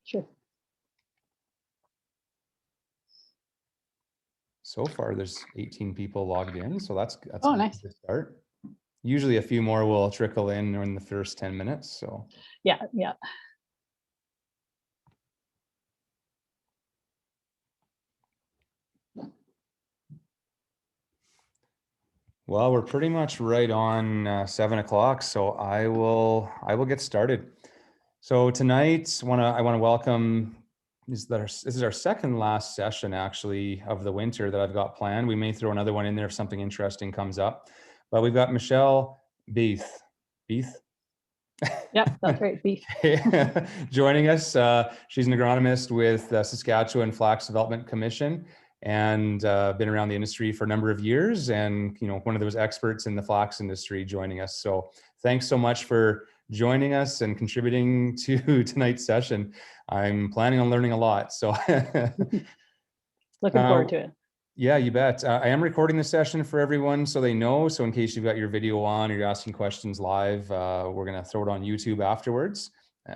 Sure. So far, there's 18 people logged in, so that's Oh, a nice. good start. Usually a few more will trickle in the first 10 minutes, so. Yeah, yeah. Well, we're pretty much right on 7 o'clock, so I will get started. So tonight, I want to welcome. This is our second last session actually of the winter that I've got planned. We may throw another one in there if something interesting comes up, but we've got Michelle Beath. Yep, that's right. Beef. Joining us. She's an agronomist with Saskatchewan Flax Development Commission and been around the industry for a number of years, and one of those experts in the flax industry joining us. So thanks so much for joining us and contributing to tonight's session. I'm planning on learning a lot. So Looking forward to it. yeah, you bet. I am recording the session for everyone so they know. So in case you've got your video on or you're asking questions live, we're going to throw it on YouTube afterwards.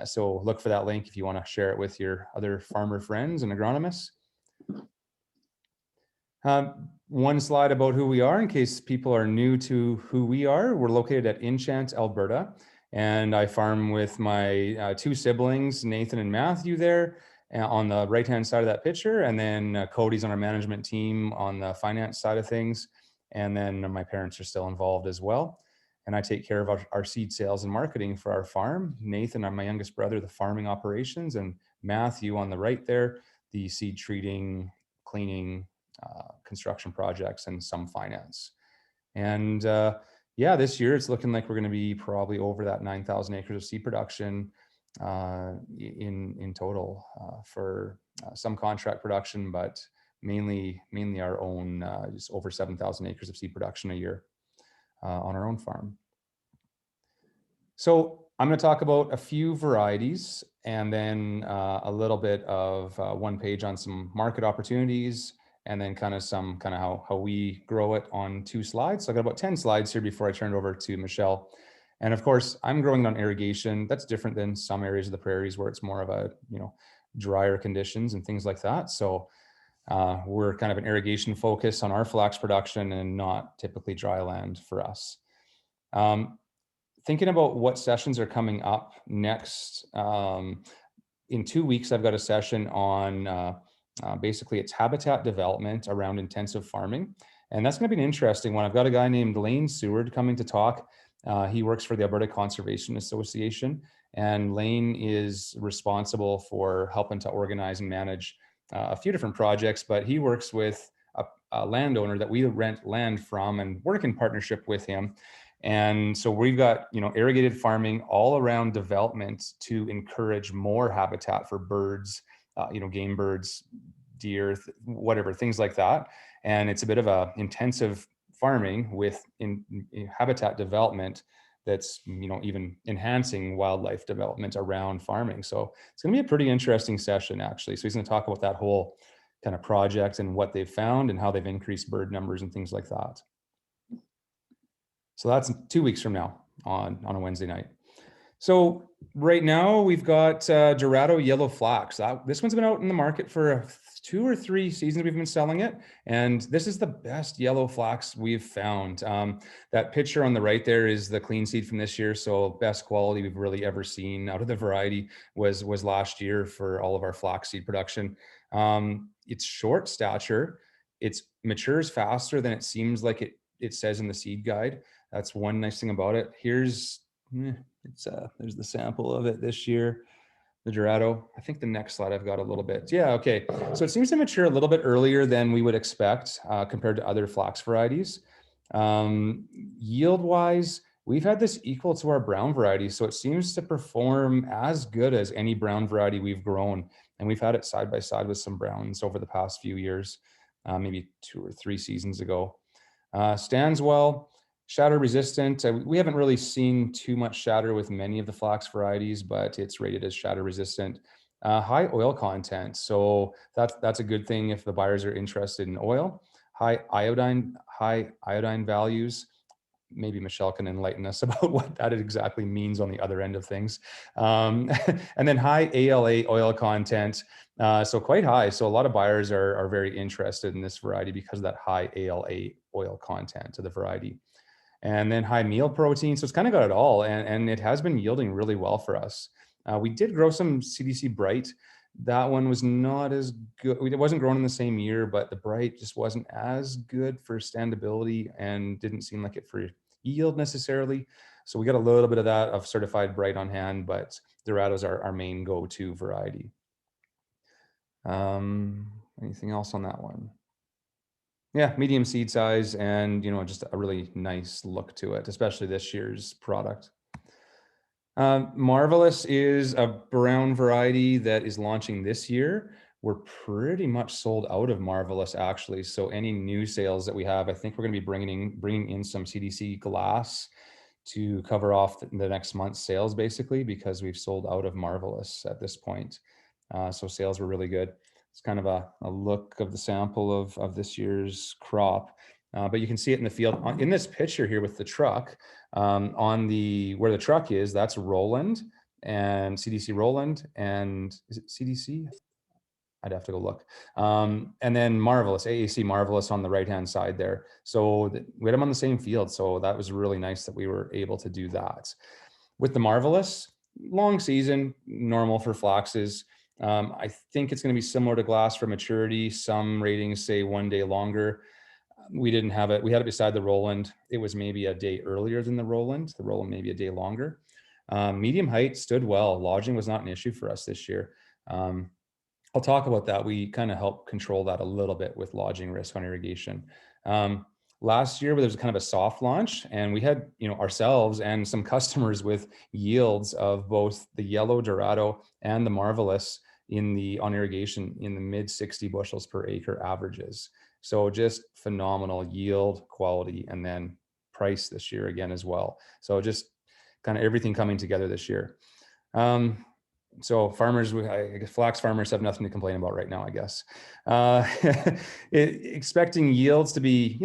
So look for that link if you want to share it with your other farmer friends and agronomists. One slide about who we are in case people are new to who we are. We're located at Enchant, Alberta, and I farm with my two siblings, Nathan and Matthew there on the right-hand side of that picture, and then Cody's on our management team on the finance side of things, and then my parents are still involved as well. And I take care of our seed sales and marketing for our farm. Nathan, my youngest brother, the farming operations, and Matthew on the right there, the seed treating, cleaning, construction projects, and some finance. And yeah, this year it's looking like we're going to be probably over that 9,000 acres of seed production in total for some contract production, but mainly our own, just over 7,000 acres of seed production a year on our own farm. So I'm going to talk about a few varieties and then a little bit of one page on some market opportunities, and then kind of how we grow it on 2 slides. So I've got about 10 slides here before I turn it over to Michelle. And of course, I'm growing it on irrigation. That's different than some areas of the prairies where it's more of a, drier conditions and things like that. So we're kind of an irrigation focus on our flax production and not typically dry land for us. Thinking about what sessions are coming up next, in 2 weeks, I've got a session on basically it's habitat development around intensive farming. And that's going to be an interesting one. I've got a guy named Lane Seward coming to talk. He works for the Alberta Conservation Association, and Lane is responsible for helping to organize and manage a few different projects, but he works with a landowner that we rent land from and work in partnership with him. And so we've got, irrigated farming all around development to encourage more habitat for birds, game birds, deer, whatever, things like that. And it's a bit of a intensive farming with in habitat development that's, even enhancing wildlife development around farming. So it's going to be a pretty interesting session, actually. So he's going to talk about that whole kind of project and what they've found and how they've increased bird numbers and things like that. So that's 2 weeks from now on a Wednesday night. So right now we've got Dorado Yellow Flax. This one's been out in the market for 2 or 3 seasons we've been selling it. And this is the best yellow flax we've found. That picture on the right there is the clean seed from this year. So best quality we've really ever seen out of the variety was last year for all of our flax seed production. It's short stature. It matures faster than it seems like it says in the seed guide. That's one nice thing about it. Here's there's the sample of it this year, the Dorado. I think the next slide I've got a little bit. Yeah, okay. So it seems to mature a little bit earlier than we would expect compared to other flax varieties. Yield-wise, we've had this equal to our brown variety, so it seems to perform as good as any brown variety we've grown. And we've had it side by side with some browns over the past few years, maybe 2 or 3 seasons ago. Stands well. Shatter resistant. We haven't really seen too much shatter with many of the flax varieties, but it's rated as shatter resistant. High oil content, so that's a good thing if the buyers are interested in oil. High iodine values. maybe Michelle can enlighten us about what that exactly means on the other end of things. And then high ALA oil content, so quite high. So a lot of buyers are very interested in this variety because of that high ALA oil content of the variety. And then high meal protein. So it's kind of got it all. And it has been yielding really well for us. We did grow some CDC Bright. That one was not as good. It wasn't grown in the same year, but the Bright just wasn't as good for standability and didn't seem like it for yield necessarily. So we got a little bit of that of certified Bright on hand, but Dorado's our main go-to variety. Anything else on that one? Yeah, medium seed size and, just a really nice look to it, especially this year's product. Marvelous is a brown variety that is launching this year. We're pretty much sold out of Marvelous, actually. So any new sales that we have, I think we're going to be bringing in some CDC glass to cover off the next month's sales, basically, because we've sold out of Marvelous at this point. So sales were really good. It's kind of a look of the sample of this year's crop. But you can see it in the field in this picture here with the truck. Where the truck is, that's Roland and CDC Roland, and is it CDC? I'd have to go look. And then Marvelous, AAC Marvelous on the right-hand side there. So we had them on the same field. So that was really nice that we were able to do that. With the Marvelous, long season, normal for flaxes. I think it's going to be similar to glass for maturity. Some ratings say 1 day longer. We didn't have it. We had it beside the Roland. It was maybe a day earlier than the Roland. The Roland maybe a day longer. Medium height stood well. Lodging was not an issue for us this year. I'll talk about that. We kind of help control that a little bit with lodging risk on irrigation. Last year, there was kind of a soft launch, and we had, ourselves and some customers with yields of both the yellow Dorado and the Marvelous on irrigation in the mid 60 bushels per acre averages. So just phenomenal yield, quality, and then price this year again as well. So just kind of everything coming together this year. So farmers, I guess flax farmers have nothing to complain about right now, I guess. Expecting yields to be,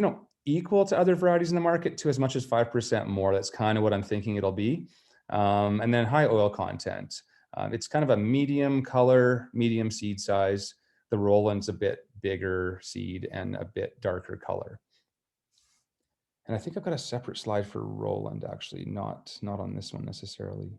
equal to other varieties in the market to as much as 5% more. That's kind of what I'm thinking it'll be. And then high oil content. It's kind of a medium color, medium seed size. The Roland's a bit bigger seed and a bit darker color. And I think I've got a separate slide for Roland, actually, not on this one necessarily.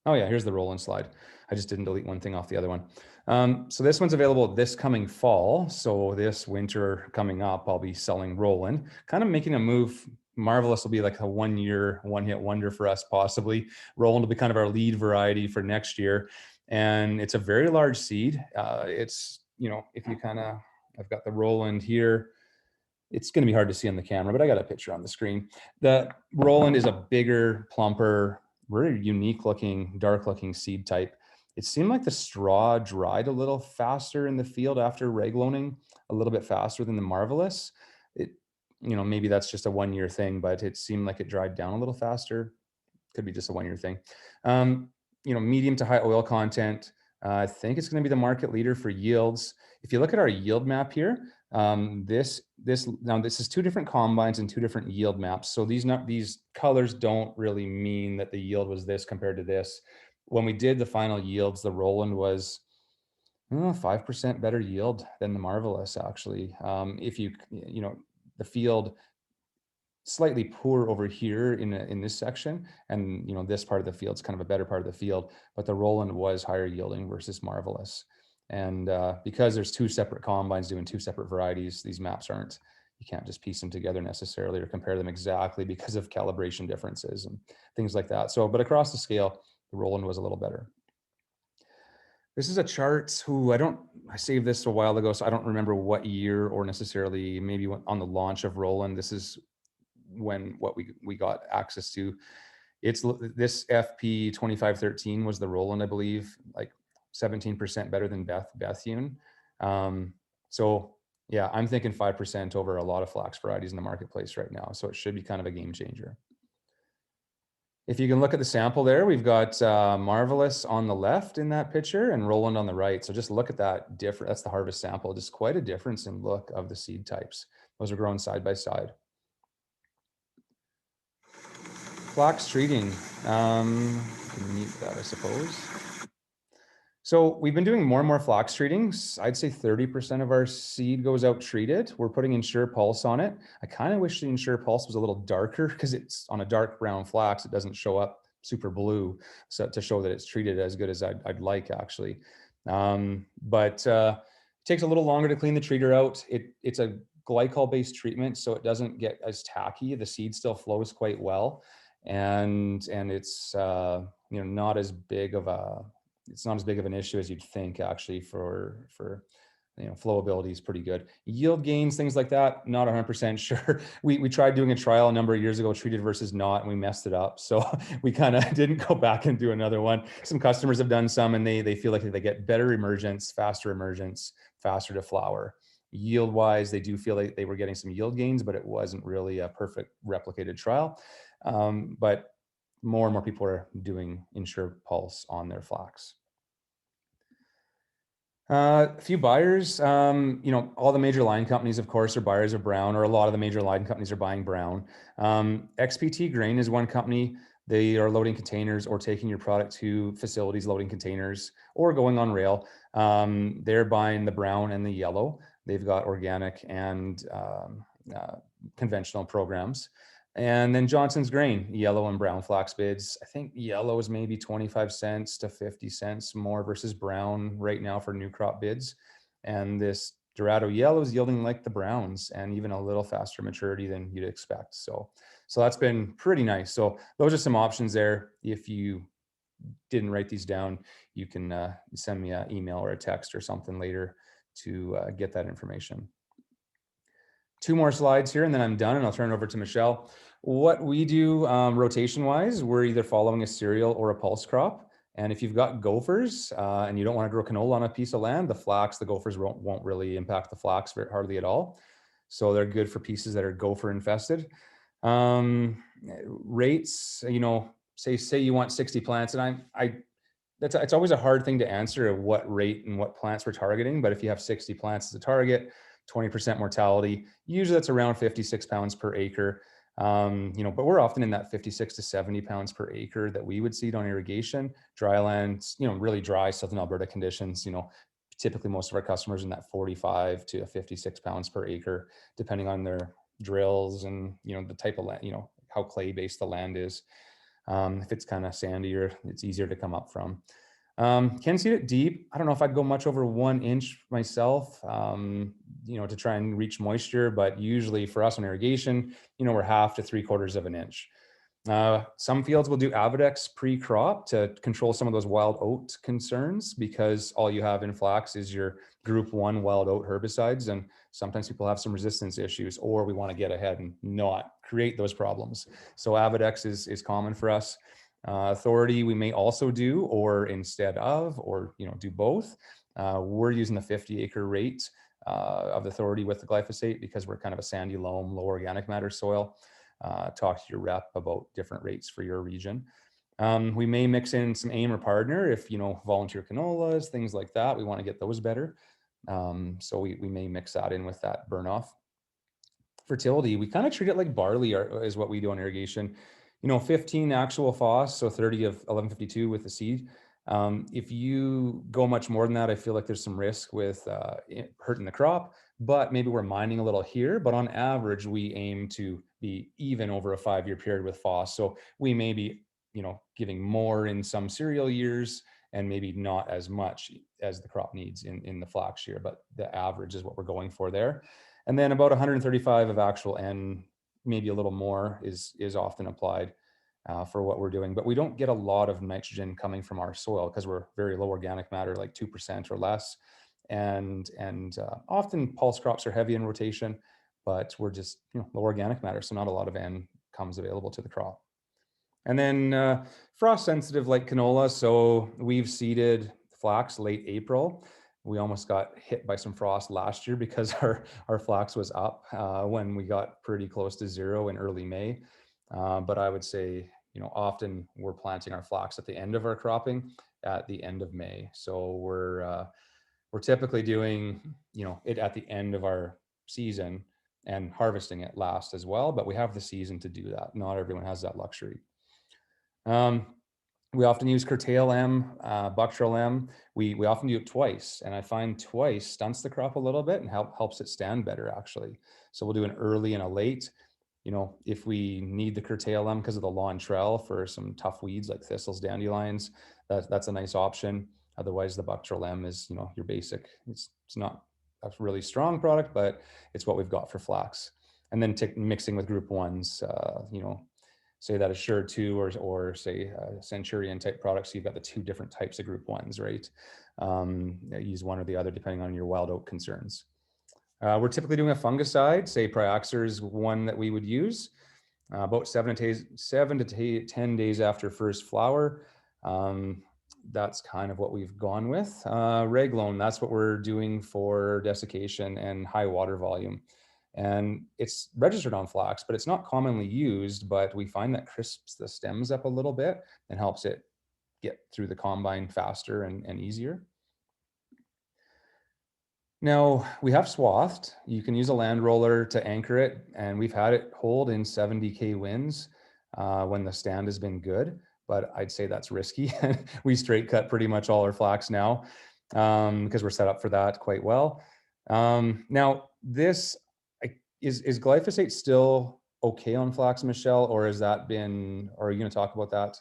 Oh yeah, here's the Roland slide. I just didn't delete one thing off the other one. So this one's available this coming fall. So this winter coming up, I'll be selling Roland, kind of making a move. Marvelous will be like a 1 year, one hit wonder for us, possibly. Roland will be kind of our lead variety for next year. And it's a very large seed. It's, if you I've got the Roland here. It's going to be hard to see on the camera, but I got a picture on the screen. The Roland is a bigger, plumper, very unique looking, dark looking seed type. It seemed like the straw dried a little faster in the field after regloning, a little bit faster than the Marvelous. Maybe that's just a 1 year thing, but it seemed like it dried down a little faster. Could be just a 1 year thing. Medium to high oil content. I think it's going to be the market leader for yields. If you look at our yield map here, this is 2 different combines and 2 different yield maps. So these colors don't really mean that the yield was this compared to this. When we did the final yields, the Roland was 5% better yield than the Marvelous, actually. If the field slightly poor over here in this section, and this part of the field is kind of a better part of the field, but the Roland was higher yielding versus Marvelous. And because there's 2 separate combines doing 2 separate varieties, these maps you can't just piece them together necessarily or compare them exactly because of calibration differences and things like that. So, but across the scale, the Roland was a little better. This is a chart I saved this a while ago, so I don't remember what year or necessarily maybe on the launch of Roland. This is what we got access to. It's this FP 2513 was the Roland, I believe, like 17% better than Bethune. So yeah, I'm thinking 5% over a lot of flax varieties in the marketplace right now. So it should be kind of a game changer. If you can look at the sample there, we've got Marvelous on the left in that picture and Roland on the right. So just look at that difference. That's the harvest sample. Just quite a difference in look of the seed types. Those are grown side by side. Flax treating. Mute that, I suppose. So we've been doing more and more flax treatings. I'd say 30% of our seed goes out treated. We're putting Ensure Pulse on it. I kind of wish the Ensure Pulse was a little darker because it's on a dark brown flax. It doesn't show up super blue, so to show that it's treated as good as I'd like actually. But it takes a little longer to clean the treater out. It's a glycol-based treatment, so it doesn't get as tacky. The seed still flows quite well, and it's not as big of an issue as you'd think actually for flowability is pretty good. Yield gains, things like that, not 100% sure. We tried doing a trial a number of years ago, treated versus not, and we messed it up. So we kind of didn't go back and do another one. Some customers have done some and they feel like they get better emergence, faster to flower. Yield wise, they do feel like they were getting some yield gains, but it wasn't really a perfect replicated trial. But more and more people are doing Ensure Pulse on their flax. A few buyers, all the major line companies, of course, are buyers of brown, or a lot of the major line companies are buying brown. XPT Grain is one company. They are loading containers or taking your product to facilities, loading containers or going on rail. They're buying the brown and the yellow. They've got organic and conventional programs. And then Johnson's Grain, yellow and brown flax bids. I think yellow is maybe 25 cents to 50 cents more versus brown right now for new crop bids. And this Dorado yellow is yielding like the browns and even a little faster maturity than you'd expect. So that's been pretty nice. So those are some options there. If you didn't write these down, you can send me an email or a text or something later to get that information. 2 more slides here and then I'm done and I'll turn it over to Michelle. What we do rotation wise, we're either following a cereal or a pulse crop. And if you've got gophers and you don't want to grow canola on a piece of land, the gophers won't really impact the flax hardly at all. So they're good for pieces that are gopher infested. Rates, say you want 60 plants, and it's always a hard thing to answer of what rate and what plants we're targeting. But if you have 60 plants as a target, 20% mortality, usually that's around 56 pounds per acre. But we're often in that 56 to 70 pounds per acre that we would seed on irrigation. Dry lands, really dry Southern Alberta conditions, typically most of our customers in that 45 to 56 pounds per acre, depending on their drills and, the type of land, how clay based the land is. If it's kind of sandier, it's easier to come up from. Can seed it deep. I don't know if I'd go much over 1 inch myself, to try and reach moisture, but usually for us on irrigation, we're 1/2 to 3/4 of an inch. Some fields will do Avodex pre-crop to control some of those wild oat concerns, because all you have in flax is your group 1 wild oat herbicides. And sometimes people have some resistance issues, or we want to get ahead and not create those problems. So Avodex is common for us. Authority we may also do, or instead of, or do both. We're using the 50-acre rate of Authority with the glyphosate because we're kind of a sandy loam, low organic matter soil. Talk to your rep about different rates for your region. We may mix in some AIM or partner if volunteer canolas, things like that. We want to get those better. So we may mix that in with that burn off. Fertility, we kind of treat it like barley is what we do on irrigation. 15 actual phos, so 30 of 1152 with the seed. If you go much more than that, I feel like there's some risk with hurting the crop, but maybe we're mining a little here. But on average, we aim to be even over a 5-year period with phos. So we may be, giving more in some cereal years and maybe not as much as the crop needs in the flax year, but the average is what we're going for there. And then about 135 of actual N, maybe a little more is often applied for what we're doing. But we don't get a lot of nitrogen coming from our soil because we're very low organic matter, like 2% or less. And often pulse crops are heavy in rotation, but we're just low organic matter, so not a lot of N comes available to the crop. And then frost sensitive like canola. So we've seeded flax late April. We almost got hit by some frost last year because our flax was up when we got pretty close to 0 in early May. But I would say, often we're planting our flax at the end of our cropping at the end of May. So we're typically doing, it at the end of our season and harvesting it last as well. But we have the season to do that. Not everyone has that luxury. We often use curtail M, buctril M. We often do it twice, and I find twice stunts the crop a little bit and helps it stand better, actually. So we'll do an early and a late. If we need the curtail M because of the lawn trell for some tough weeds like thistles, dandelions, that's a nice option. Otherwise, the buctril M is, your basic. It's not a really strong product, but it's what we've got for flax. And then mixing with group ones, say that Assure 2 or say Centurion type products. So you've got the two different types of group ones, right? Use one or the other depending on your wild oat concerns. We're typically doing a fungicide, say Prioxer is one that we would use about 7 to 10 days after first flower. That's kind of what we've gone with. Reglone, that's what we're doing for desiccation and high water volume. And it's registered on flax, but it's not commonly used, but we find that crisps the stems up a little bit and helps it get through the combine faster and easier. Now, we have swathed. You can use a land roller to anchor it, and we've had it hold in 70K winds when the stand has been good, but I'd say that's risky. We straight cut pretty much all our flax now because we're set up for that quite well. Now, this is glyphosate still okay on flax, Michelle, or are you going to talk about that?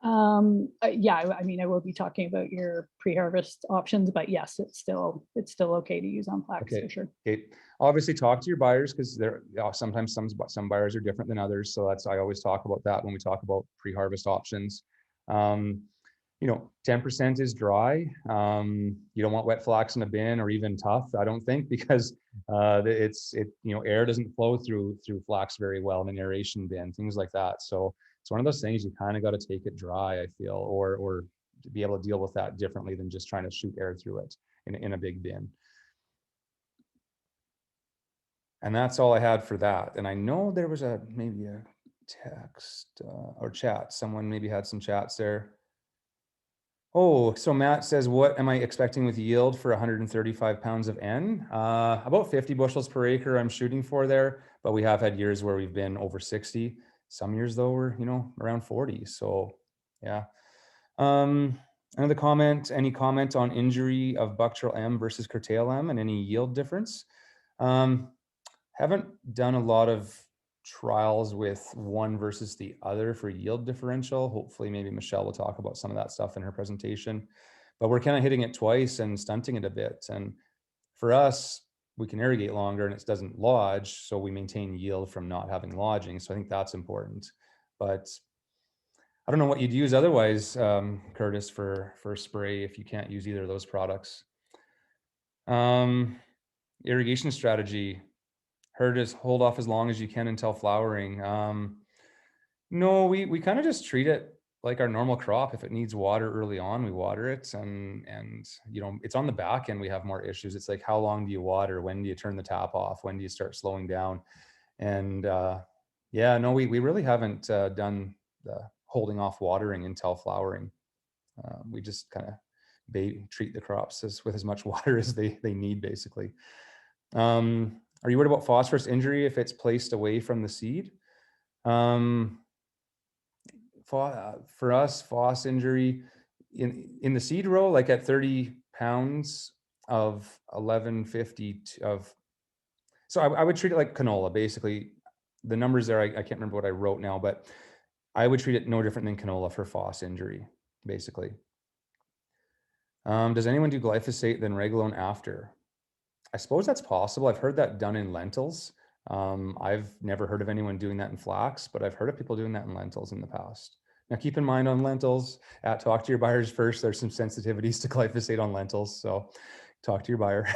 Yeah, I mean, I will be talking about your pre-harvest options, but yes, it's still okay to use on flax for sure. Okay. Obviously, talk to your buyers because sometimes some buyers are different than others. So I always talk about that when we talk about pre-harvest options. 10% is dry. You don't want wet flax in a bin or even tough, I don't think, because air doesn't flow through flax very well in an aeration bin, things like that. So it's one of those things you kind of got to take it dry, I feel, or to be able to deal with that differently than just trying to shoot air through it in a big bin. And that's all I had for that. And I know there was maybe a text or chat. Someone maybe had some chats there. Oh, so Matt says, what am I expecting with yield for 135 pounds of N? About 50 bushels per acre I'm shooting for there, but we have had years where we've been over 60. Some years though, we're, around 40. So yeah. Another comment, any comment on injury of buctril M versus curtail M and any yield difference? Haven't done a lot of trials with one versus the other for yield differential. Hopefully maybe Michelle will talk about some of that stuff in her presentation, but we're kind of hitting it twice and stunting it a bit. And for us, we can irrigate longer and it doesn't lodge. So we maintain yield from not having lodging. So I think that's important, but I don't know what you'd use otherwise, Curtis, for spray if you can't use either of those products. Irrigation strategy. Heard is hold off as long as you can until flowering. No, we kind of just treat it like our normal crop. If it needs water early on, we water it, and it's on the back end we have more issues. It's like, how long do you water? When do you turn the tap off? When do you start slowing down? And yeah, no, we really haven't done the holding off watering until flowering. We just kind of treat the crops with as much water as they need, basically. Are you worried about phosphorus injury if it's placed away from the seed? For us, phos injury in the seed row, like at 30 pounds of 1150 of, so I would treat it like canola, basically. The numbers there, I can't remember what I wrote now, but I would treat it no different than canola for phos injury, basically. Does anyone do glyphosate then Reglone after? I suppose that's possible. I've heard that done in lentils. I've never heard of anyone doing that in flax, but I've heard of people doing that in lentils in the past. Now, keep in mind on lentils, talk to your buyers first. There's some sensitivities to glyphosate on lentils, so talk to your buyer.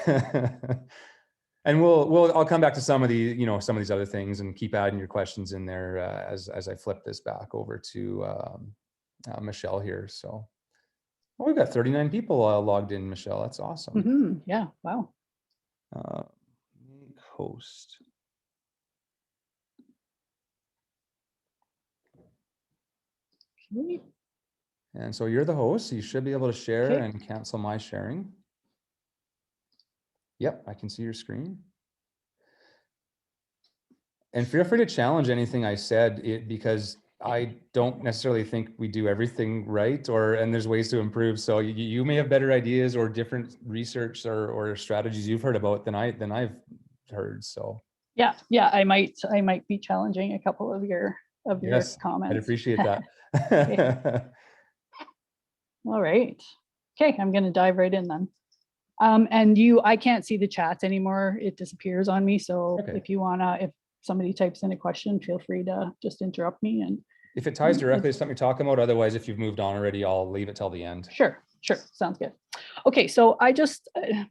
And I'll come back to some of these other things and keep adding your questions in there as I flip this back over to Michelle here. So, well, we've got 39 people logged in, Michelle. That's awesome. Mm-hmm. Yeah. Wow. Host. Okay. And so you're the host, so you should be able to share Okay. and cancel my sharing. Yep, I can see your screen. And feel free to challenge anything I said, because I don't necessarily think we do everything right, and there's ways to improve. So you may have better ideas or different research or strategies you've heard about than I've heard. So Yeah, I might be challenging a couple of your yes, I'd comments. appreciate that. Okay. All right. Okay, I'm going to dive right in then. And I can't see the chats anymore. It disappears on me. So Okay. if somebody types in a question, feel free to just interrupt me. And If it ties directly to something you're talking about, otherwise, if you've moved on already, I'll leave it till the end. Sure. Sounds good. Okay, so I just,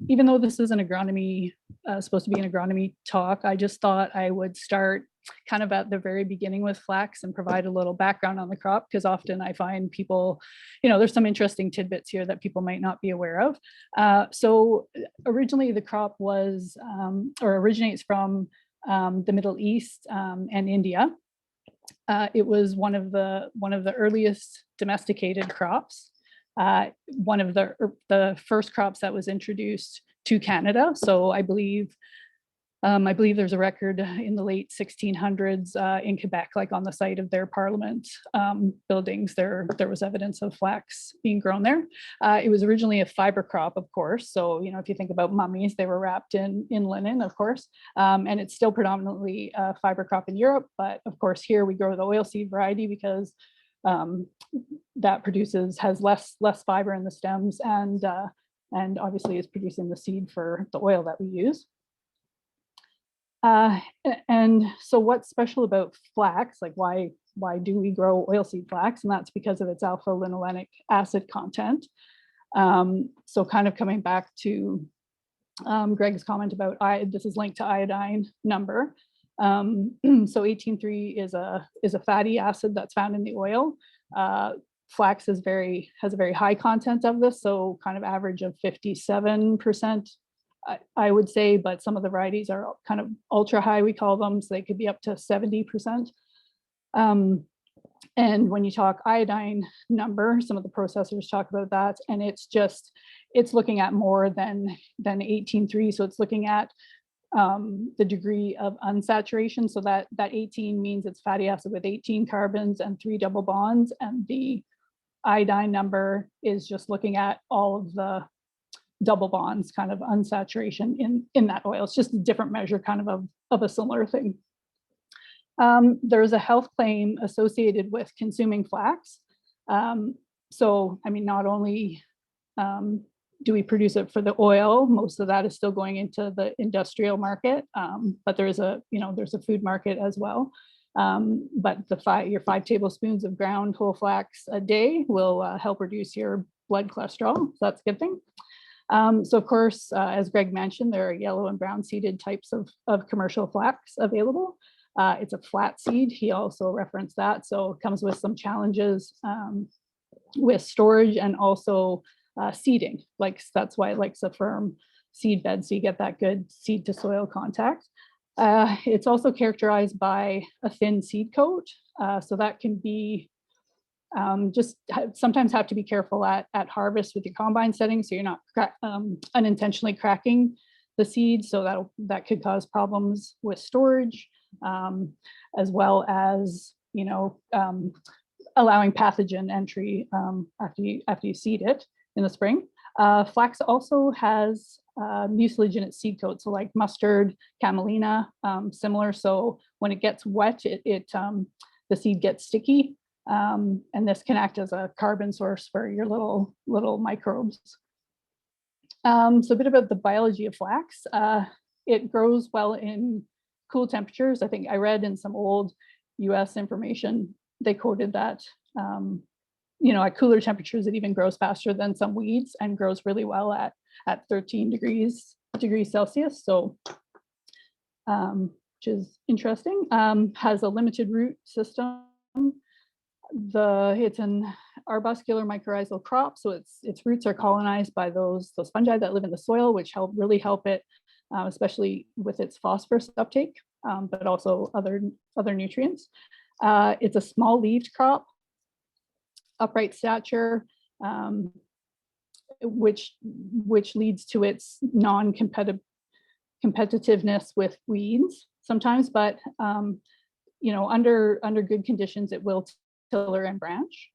even though this is an agronomy, supposed to be an agronomy talk, I just thought I would start kind of at the very beginning with flax and provide a little background on the crop, because often I find people, there's some interesting tidbits here that people might not be aware of. So originally the crop was, or originates from the Middle East and India. It was one of the earliest domesticated crops. One of the first crops that was introduced to Canada. So I believe there's a record in the late 1600s in Quebec, like on the site of their parliament buildings, there was evidence of flax being grown there. It was originally a fiber crop, of course. So, if you think about mummies, they were wrapped in linen, of course. And it's still predominantly a fiber crop in Europe. But of course, here we grow the oilseed variety because that has less fiber in the stems and obviously is producing the seed for the oil that we use. And so what's special about flax? Like why do we grow oilseed flax? And that's because of its alpha linolenic acid content. So kind of coming back to Greg's comment about this is linked to iodine number. So 18.3 is a fatty acid that's found in the oil. Flax has a very high content of this, so kind of average of 57%, I would say, but some of the varieties are kind of ultra high, we call them, so they could be up to 70%. And when you talk iodine number, some of the processors talk about that, and it's looking at more than 18.3, so it's looking at the degree of unsaturation. So that 18 means it's fatty acid with 18 carbons and 3 double bonds, and the iodine number is just looking at all of the double bonds, kind of unsaturation in that oil. It's just a different measure kind of a similar thing. There's a health claim associated with consuming flax. So, I mean, not only do we produce it for the oil, most of that is still going into the industrial market, but there's a food market as well. But your 5 tablespoons of ground whole flax a day will help reduce your blood cholesterol. So that's a good thing. So of course, as Greg mentioned, there are yellow and brown seeded types of commercial flax available. It's a flat seed. He also referenced that. So it comes with some challenges with storage and also seeding. That's why it likes a firm seed bed, so you get that good seed to soil contact. It's also characterized by a thin seed coat. So that can be sometimes have to be careful at harvest with your combine settings, so you're not unintentionally cracking the seed. So that could cause problems with storage, as well as allowing pathogen entry after you seed it in the spring. Flax also has mucilage seed coat, so like mustard, camelina, similar. So when it gets wet, the seed gets sticky, and this can act as a carbon source for your little microbes. So a bit about the biology of flax. It grows well in cool temperatures. I think I read in some old US information, they quoted that at cooler temperatures, it even grows faster than some weeds and grows really well at 13 degrees Celsius. So, which is interesting. Has a limited root system. It's an arbuscular mycorrhizal crop, so its roots are colonized by those fungi that live in the soil, which really help it, especially with its phosphorus uptake, but also other nutrients. It's a small-leaved crop, upright stature, which leads to its non-competitiveness with weeds sometimes, but under good conditions, it will tiller and branch.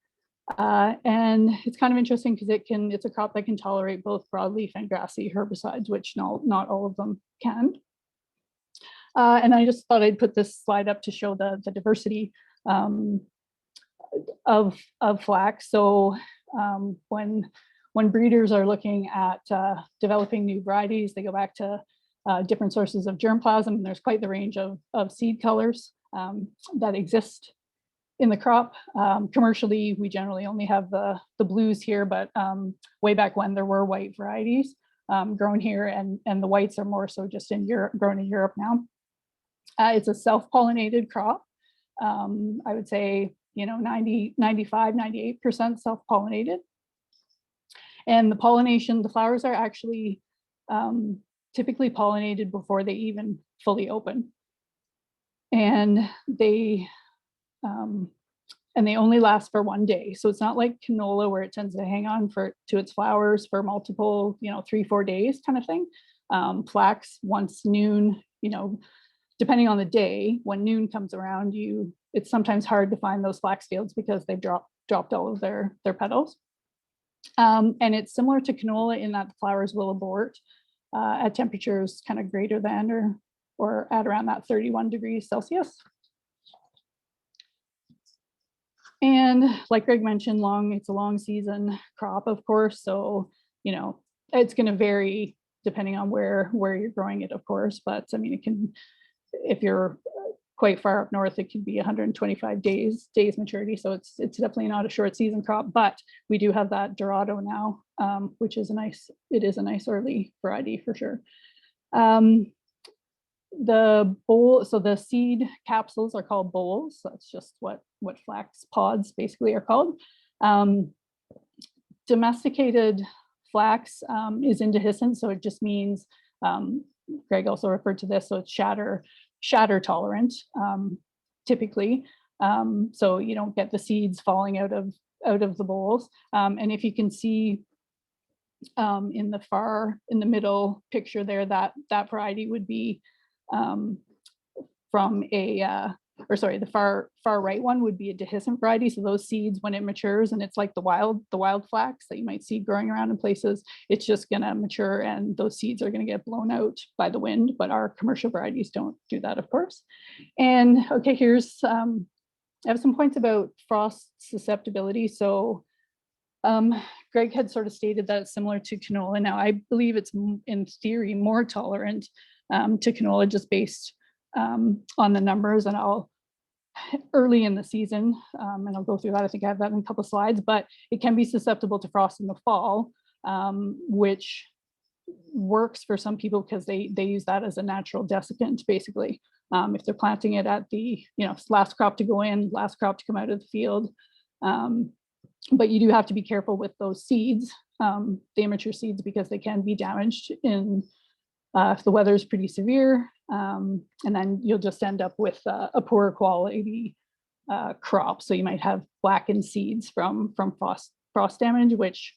And it's kind of interesting because it's a crop that can tolerate both broadleaf and grassy herbicides, which not all of them can. And I just thought I'd put this slide up to show the diversity of flax. So when breeders are looking at developing new varieties, they go back to different sources of germplasm, and there's quite the range of seed colors that exist in the crop. Commercially, we generally only have the blues here, but way back when there were white varieties grown here, and the whites are more so just in Europe, grown in Europe now. It's a self-pollinated crop. I would say, 90, 95, 98% self-pollinated. And the pollination, the flowers are actually typically pollinated before they even fully open. And they only last for one day. So it's not like canola where it tends to hang on to its flowers for multiple, 3-4 days kind of thing. Flax, once noon, depending on the day, when noon comes around, it's sometimes hard to find those flax fields because they've dropped all of their petals. And it's similar to canola in that the flowers will abort at temperatures kind of greater than or at around that 31 degrees Celsius. And like Greg mentioned, it's a long season crop, of course. So, it's going to vary depending on where you're growing it, of course. But I mean, it can, if you're quite far up north, it could be 125 days maturity. So it's definitely not a short season crop, but we do have that Dorado now, which is a nice early variety for sure. The bowl, so the seed capsules are called bolls. That's just what flax pods basically are called. Domesticated flax is indehiscent, so it just means, Greg also referred to this, so it's shatter tolerant, typically. So you don't get the seeds falling out of the bowls. And if you can see in the middle picture there, that variety would be from the far right one would be a dehiscent variety. So those seeds, when it matures, and it's like the wild flax that you might see growing around in places, it's just going to mature and those seeds are going to get blown out by the wind. But our commercial varieties don't do that, of course. And okay, here's I have some points about frost susceptibility. So Greg had sort of stated that it's similar to canola. Now, I believe it's in theory more tolerant to canola, just based on the numbers, and early in the season, and I'll go through that. I think I have that in a couple of slides, but it can be susceptible to frost in the fall, which works for some people because they use that as a natural desiccant, basically. If they're planting it at the last crop to go in, last crop to come out of the field. But you do have to be careful with those seeds, the immature seeds, because they can be damaged if the weather is pretty severe, and then you'll just end up with a poor quality crop. So you might have blackened seeds from frost damage, which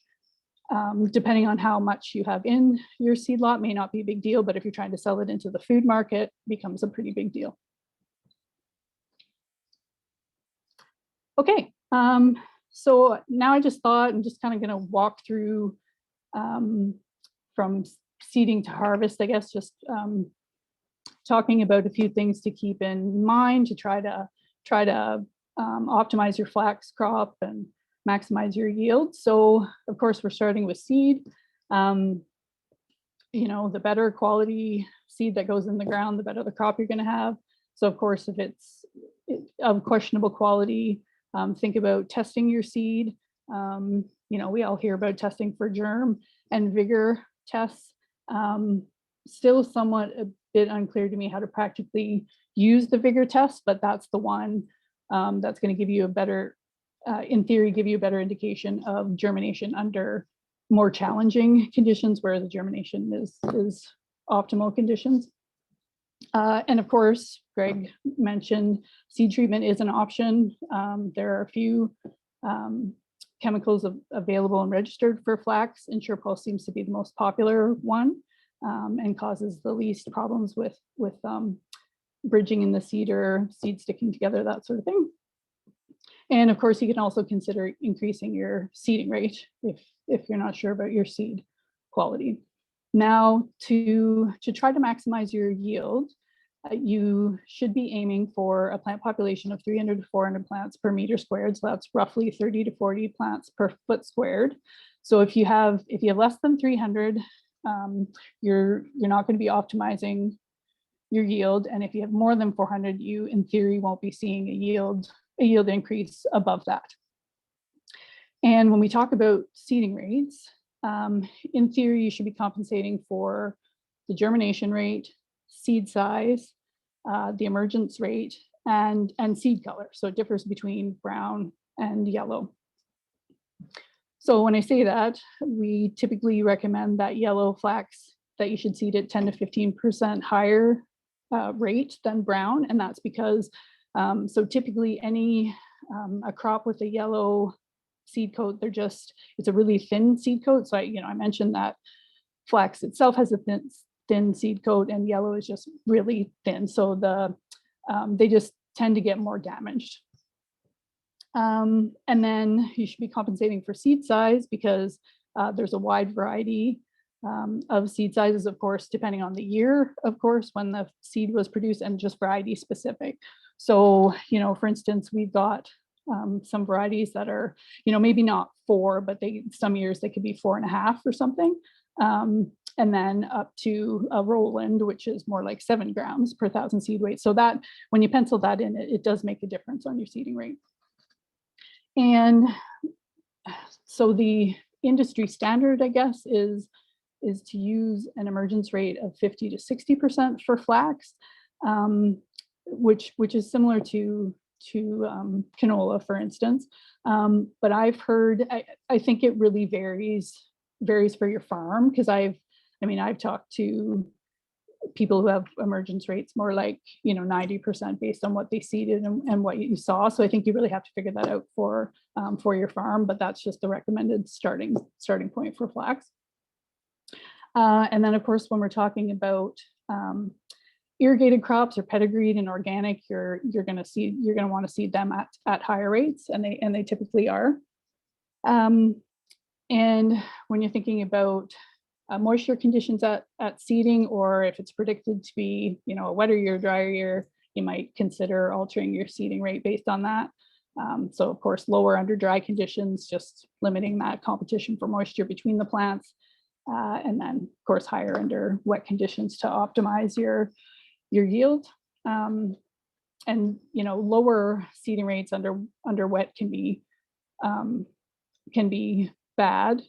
depending on how much you have in your seed lot may not be a big deal, but if you're trying to sell it into the food market, becomes a pretty big deal. Okay, so now I just thought I'm just kind of going to walk through from seeding to harvest, I guess, just talking about a few things to keep in mind to try to optimize your flax crop and maximize your yield. So of course, we're starting with seed. The better quality seed that goes in the ground, the better the crop you're going to have. So of course, if it's of questionable quality, think about testing your seed. We all hear about testing for germ and vigor tests. Still somewhat a bit unclear to me how to practically use the vigor test, but that's the one that's going to give you a better, in theory, give you a better indication of germination under more challenging conditions, where the germination is optimal conditions. And of course, Greg mentioned seed treatment is an option. There are a few chemicals available and registered for flax. Ensure Pulse seems to be the most popular one, and causes the least problems with bridging in the seeder, seed sticking together, that sort of thing. And of course, you can also consider increasing your seeding rate if you're not sure about your seed quality. Now, to try to maximize your yield, you should be aiming for a plant population of 300 to 400 plants per meter squared. So that's roughly 30 to 40 plants per foot squared. So if you have less than 300, you're not going to be optimizing your yield. And if you have more than 400, you in theory won't be seeing a yield increase above that. And when we talk about seeding rates, in theory, you should be compensating for the germination rate, seed size, the emergence rate, and seed color. So it differs between brown and yellow. So when I say that, we typically recommend that yellow flax that you should seed at 10 to 15% higher rate than brown. And that's because, so typically a crop with a yellow seed coat, it's a really thin seed coat. So I mentioned that flax itself has a thin seed coat, and yellow is just really thin. So they just tend to get more damaged. And then you should be compensating for seed size, because there's a wide variety of seed sizes, of course, depending on the year, of course, when the seed was produced, and just variety specific. So, for instance, we've got some varieties that are, maybe not 4, but some years they could be 4.5 or something. And then up to a Roland, which is more like 7 grams per 1,000 seed weight. So that when you pencil that in, it does make a difference on your seeding rate. And so the industry standard, I guess, is to use an emergence rate of 50 to 60% for flax, which is similar to canola, for instance. But I've heard, I think it really varies for your farm, because I've talked to people who have emergence rates more like 90% based on what they seeded and what you saw. So I think you really have to figure that out for your farm, but that's just the recommended starting point for flax. And then of course, when we're talking about irrigated crops or pedigreed and organic, you're going to want to seed them at higher rates, and they typically are. And when you're thinking about moisture conditions at seeding, or if it's predicted to be a wetter year, drier year, you might consider altering your seeding rate based on that. So of course, lower under dry conditions, just limiting that competition for moisture between the plants, and then of course higher under wet conditions to optimize your yield. And lower seeding rates under wet can be bad,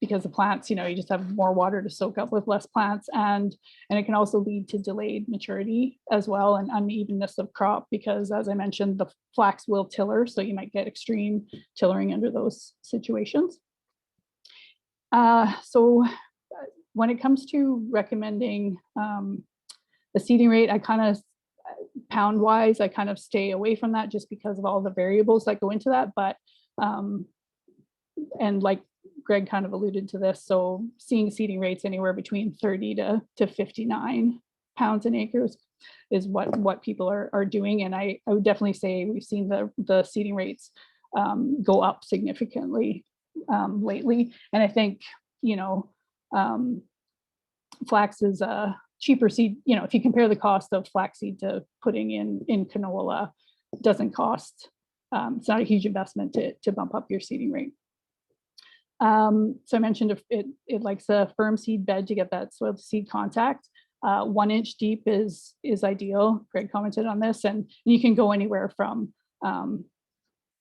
because the plants, you just have more water to soak up with less plants, and it can also lead to delayed maturity as well, and unevenness of crop, because as I mentioned, the flax will tiller, so you might get extreme tillering under those situations. So when it comes to recommending the seeding rate, I kind of pound wise, I kind of stay away from that, just because of all the variables that go into that. But and like Greg kind of alluded to this, so seeing seeding rates anywhere between 30 to 59 pounds an acre is what people are doing. And I would definitely say we've seen the seeding rates go up significantly lately. And I think, flax is a cheaper seed. If you compare the cost of flaxseed to putting in canola, it doesn't cost, it's not a huge investment to bump up your seeding rate. So I mentioned if it likes a firm seed bed to get that soil to seed contact. 1 inch deep is ideal. Greg commented on this, and you can go anywhere from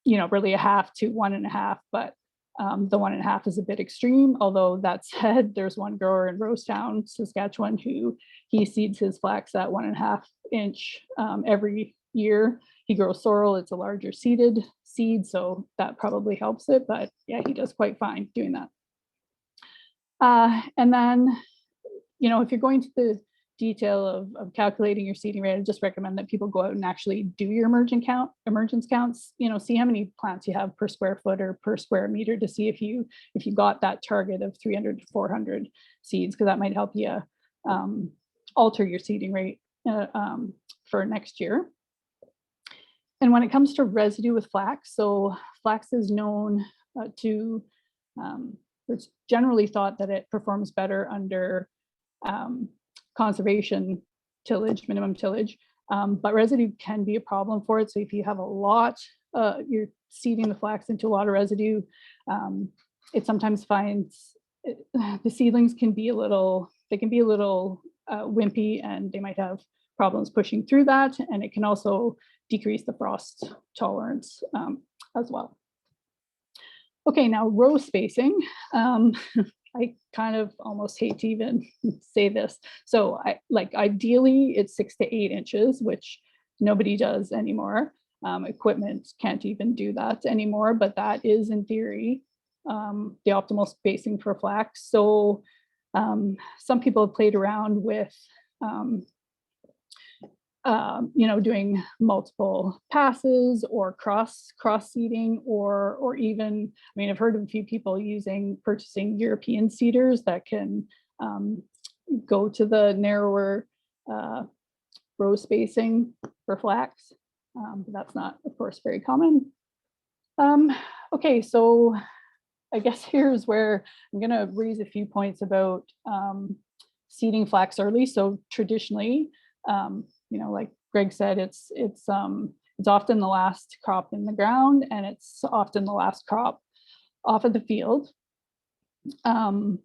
really a half to 1.5, but the 1.5 is a bit extreme. Although that said, there's one grower in Rosetown, Saskatchewan, who he seeds his flax at 1.5 inch every year. He grows sorrel, it's a larger seeded seed, so that probably helps it, but yeah, he does quite fine doing that. And then, if you're going to the detail of calculating your seeding rate, I just recommend that people go out and actually do your emergence counts, see how many plants you have per square foot or per square meter, to see if you got that target of 300 to 400 seeds, because that might help you alter your seeding rate for next year. And when it comes to residue with flax, so flax is known it's generally thought that it performs better under conservation tillage, minimum tillage, but residue can be a problem for it. So if you have a lot, you're seeding the flax into a lot of residue, it sometimes finds the seedlings can be a little wimpy, and they might have problems pushing through that, and it can also decrease the frost tolerance as well. Okay, now row spacing. I kind of almost hate to even say this. So ideally it's 6 to 8 inches, which nobody does anymore. Equipment can't even do that anymore, but that is in theory the optimal spacing for flax. So some people have played around with doing multiple passes or cross seeding, or even, I mean, I've heard of a few people purchasing European seeders that can go to the narrower row spacing for flax. But that's not, of course, very common. Okay, so I guess here's where I'm going to raise a few points about seeding flax early. So traditionally, like Greg said, it's often the last crop in the ground, and it's often the last crop off of the field. And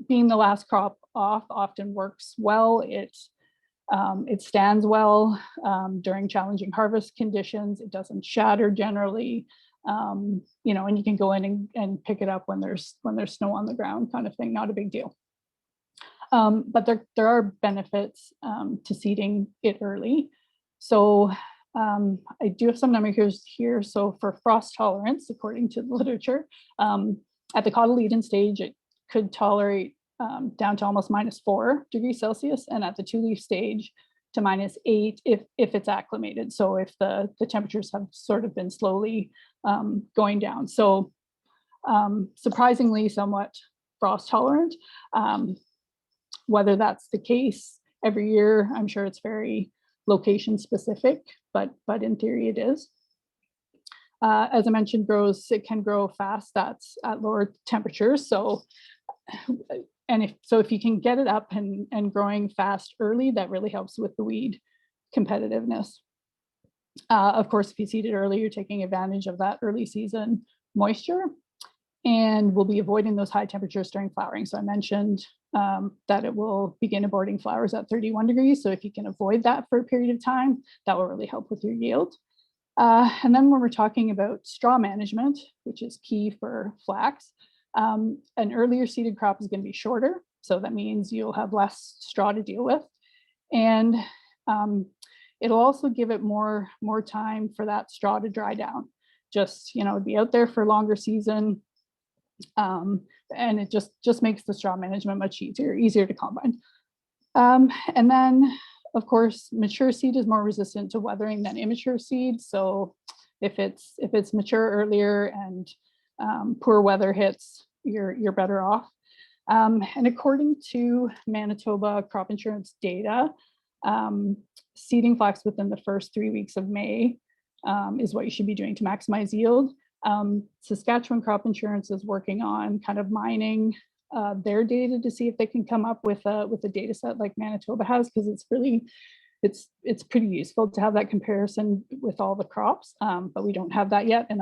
being the last crop off often works well. It stands well during challenging harvest conditions. It doesn't shatter generally, and you can go in and pick it up when there's snow on the ground, kind of thing. Not a big deal. But there are benefits to seeding it early. So I do have some numbers here. So for frost tolerance, according to the literature, at the cotyledon stage, it could tolerate down to almost -4 degrees Celsius, and at the 2-leaf stage to -8 if it's acclimated. So if the temperatures have sort of been slowly going down. So surprisingly somewhat frost tolerant. Whether that's the case every year, I'm sure it's very location specific, but in theory it is. As I mentioned, it can grow fast. That's at lower temperatures. So, if you can get it up and growing fast early, that really helps with the weed competitiveness. Of course, if you seed it early, you're taking advantage of that early season moisture, and we'll be avoiding those high temperatures during flowering. So I mentioned that it will begin aborting flowers at 31 degrees. So if you can avoid that for a period of time, that will really help with your yield. And then when we're talking about straw management, which is key for flax, an earlier seeded crop is going to be shorter. So that means you'll have less straw to deal with. And it'll also give it more time for that straw to dry down. Just, be out there for a longer season. And it just makes the straw management much easier to combine. And then, of course, mature seed is more resistant to weathering than immature seed. So if it's mature earlier and poor weather hits, you're better off. And according to Manitoba crop insurance data, seeding flax within the first 3 weeks of May is what you should be doing to maximize yield. Saskatchewan Crop Insurance is working on kind of mining their data to see if they can come up with a data set like Manitoba has, because it's pretty useful to have that comparison with all the crops, but we don't have that yet. And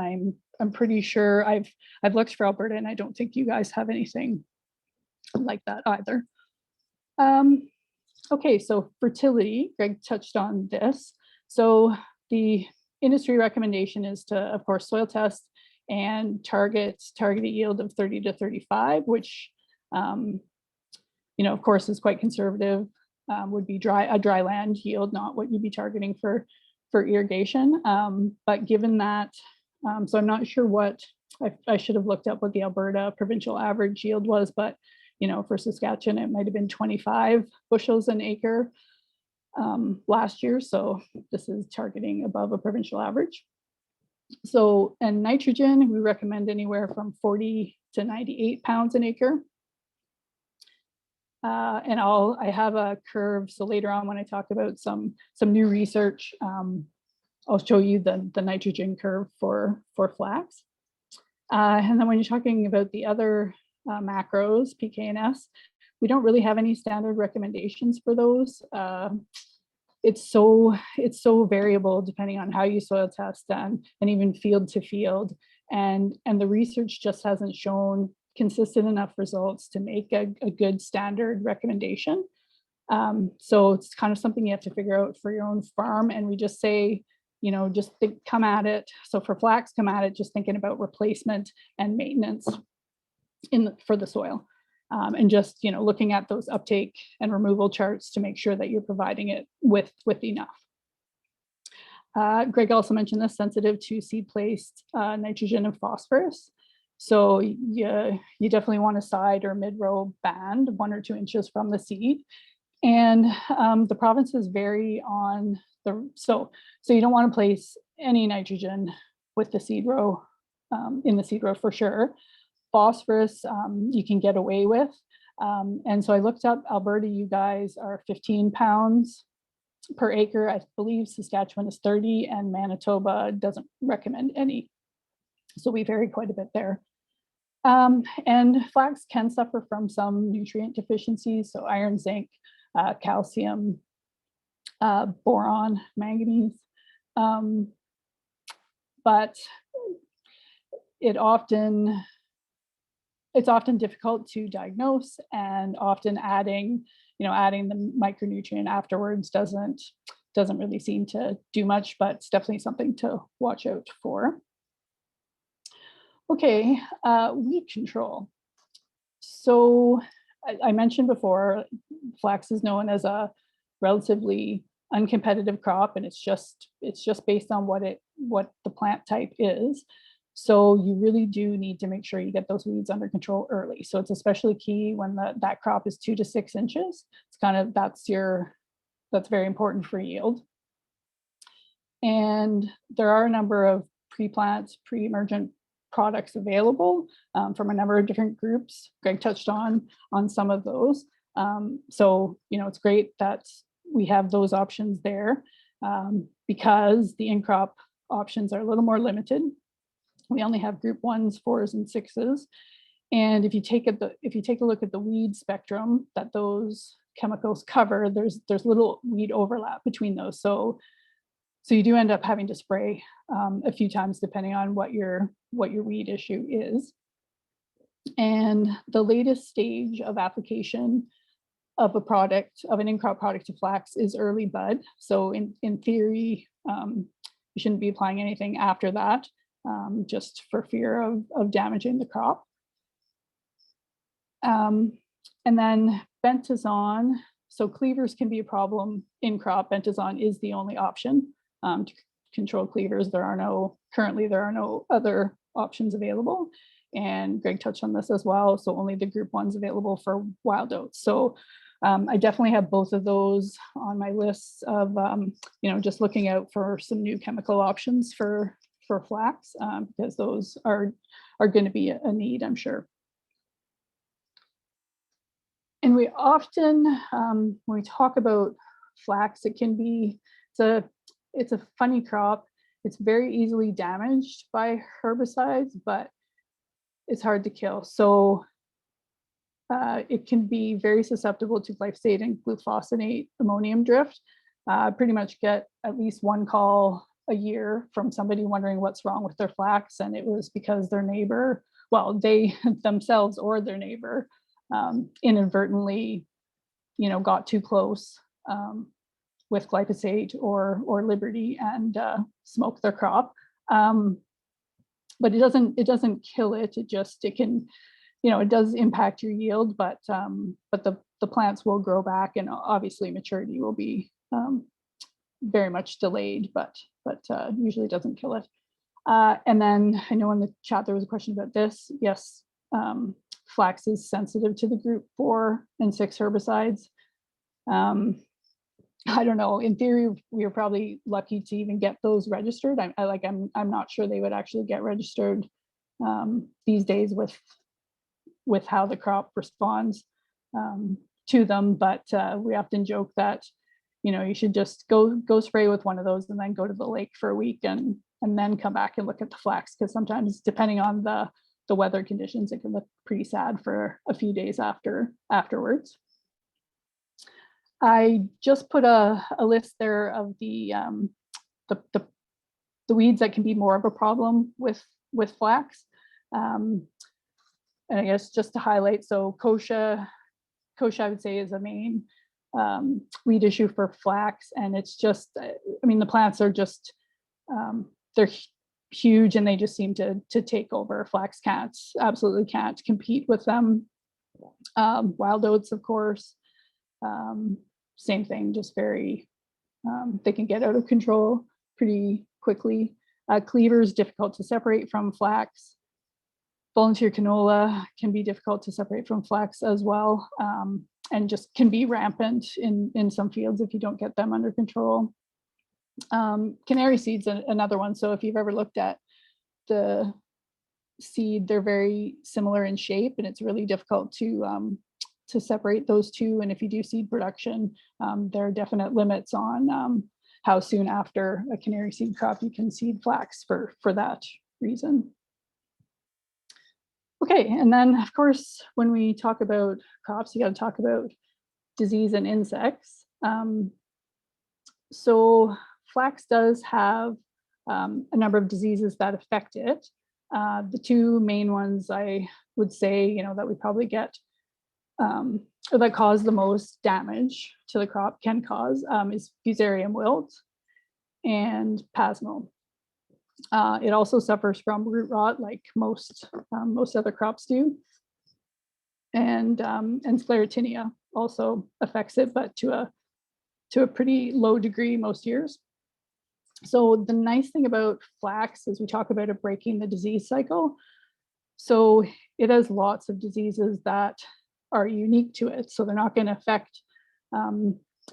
I'm pretty sure I've looked for Alberta, and I don't think you guys have anything like that either. Okay, so fertility, Greg touched on this. So the industry recommendation is to, of course, soil test and targeted yield of 30 to 35, which, of course, is quite conservative. Would be a dry land yield, not what you'd be targeting for irrigation. But given that, so I'm not sure what, I should have looked up what the Alberta provincial average yield was, but for Saskatchewan, it might have been 25 bushels an acre last year. So this is targeting above a provincial average. So, and nitrogen, we recommend anywhere from 40 to 98 pounds an acre. And I have a curve. So later on, when I talk about some new research, I'll show you the nitrogen curve for flax. And then when you're talking about the other macros, PK and S, we don't really have any standard recommendations for those. It's so variable depending on how you soil test and even field to field. And the research just hasn't shown consistent enough results to make a good standard recommendation. So it's kind of something you have to figure out for your own farm. And we just say, just come at it. So for flax, come at it just thinking about replacement and maintenance for the soil. And just looking at those uptake and removal charts to make sure that you're providing it with enough. Greg also mentioned this, sensitive to seed placed nitrogen and phosphorus. So you definitely want a side or mid-row band 1 or 2 inches from the seed. And the provinces vary on so you don't want to place any nitrogen with the seed row, in the seed row for sure. Phosphorus you can get away with. And so I looked up Alberta, you guys are 15 pounds per acre. I believe Saskatchewan is 30 and Manitoba doesn't recommend any. So we vary quite a bit there. And flax can suffer from some nutrient deficiencies. So iron, zinc, calcium, boron, manganese. But it's often difficult to diagnose, and often adding the micronutrient afterwards doesn't really seem to do much, but it's definitely something to watch out for. Okay, weed control. So I mentioned before, flax is known as a relatively uncompetitive crop, and it's just based on what the plant type is. So you really do need to make sure you get those weeds under control early. So it's especially key when that crop is 2 to 6 inches. It's that's very important for yield. And there are a number of pre-plant, pre-emergent products available from a number of different groups. Greg touched on some of those. So it's great that we have those options there, because the in-crop options are a little more limited. We only have group 1s, 4s, and 6s. And if you take a look at the weed spectrum that those chemicals cover, there's little weed overlap between those. So you do end up having to spray a few times depending on what your weed issue is. And the latest stage of application of an in-crop product to flax is early bud. So in theory, you shouldn't be applying anything after that, just for fear of damaging the crop. And then bentazone. So cleavers can be a problem in crop. Bentazone is the only option to control cleavers. Currently there are no other options available. And Greg touched on this as well. So only the group 1's available for wild oats. So I definitely have both of those on my list of, just looking out for some new chemical options for flax, because those are going to be a need, I'm sure. And we often, when we talk about flax, it's a funny crop. It's very easily damaged by herbicides, but it's hard to kill. So it can be very susceptible to glyphosate and glufosinate ammonium drift. Pretty much get at least one call a year from somebody wondering what's wrong with their flax, and it was because their neighbor, they themselves or their neighbor, inadvertently, got too close with glyphosate or Liberty and smoked their crop. But it doesn't kill it. It can, it does impact your yield, but the plants will grow back, and obviously maturity will be very much delayed, but usually doesn't kill it. And then I know in the chat there was a question about this. Yes, flax is sensitive to the group 4 and 6 herbicides. I don't know. In theory, we are probably lucky to even get those registered. I'm not sure they would actually get registered these days with how the crop responds to them, but we often joke that, you know, you should just go spray with one of those and then go to the lake for a week and then come back and look at the flax, because sometimes depending on the weather conditions, it can look pretty sad for a few days afterwards. I just put a list there of the weeds that can be more of a problem with flax. And I guess just to highlight, so kochia I would say is a main weed issue for flax, and it's just, I mean, the plants are just they're huge and they just seem to take over. Flax absolutely can't compete with them. Wild oats, of course, same thing, just very they can get out of control pretty quickly. Cleaver is difficult to separate from flax. Volunteer canola can be difficult to separate from flax as well, and just can be rampant in some fields if you don't get them under control. Canary seed's another one. So if you've ever looked at the seed, they're very similar in shape, and it's really difficult to separate those two. And if you do seed production, there are definite limits on how soon after a canary seed crop you can seed flax for that reason. Okay, and then of course, when we talk about crops, you got to talk about disease and insects. So flax does have a number of diseases that affect it. The two main ones I would say, you know, that we probably get or that cause the most damage to the crop can cause is fusarium wilt and pasmo. It also suffers from root rot, like most other crops do, and sclerotinia also affects it, but to a pretty low degree most years. So the nice thing about flax is we talk about it breaking the disease cycle. So it has lots of diseases that are unique to it. So they're not going to affect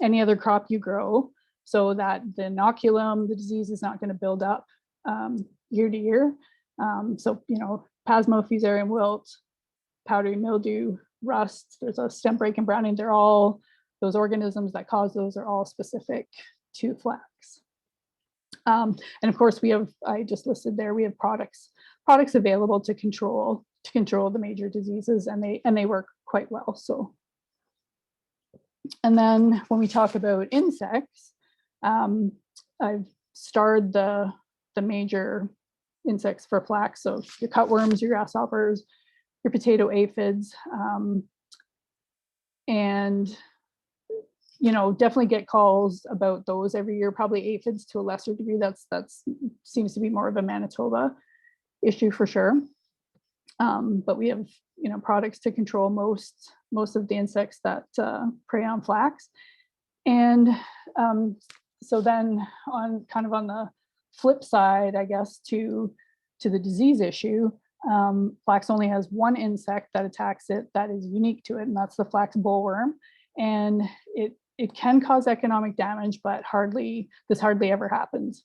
any other crop you grow, so that the inoculum, the disease is not going to build up year to year. So, you know, pasmo, fusarium wilt, powdery mildew, rust, there's a stem break and browning. They're all, those organisms that cause those are all specific to flax. And of course we have, I just listed there, we have products available to control the major diseases, and they work quite well. So, and then when we talk about insects, I've starred the major insects for flax. So your cutworms, your grasshoppers, your potato aphids, and you know, definitely get calls about those every year. Probably aphids to a lesser degree. That's seems to be more of a Manitoba issue for sure. But we have, you know, products to control most of the insects that prey on flax. And so then on the flip side, I guess, to the disease issue, flax only has one insect that attacks it that is unique to it, and that's the flax bollworm. And it can cause economic damage, but this hardly ever happens.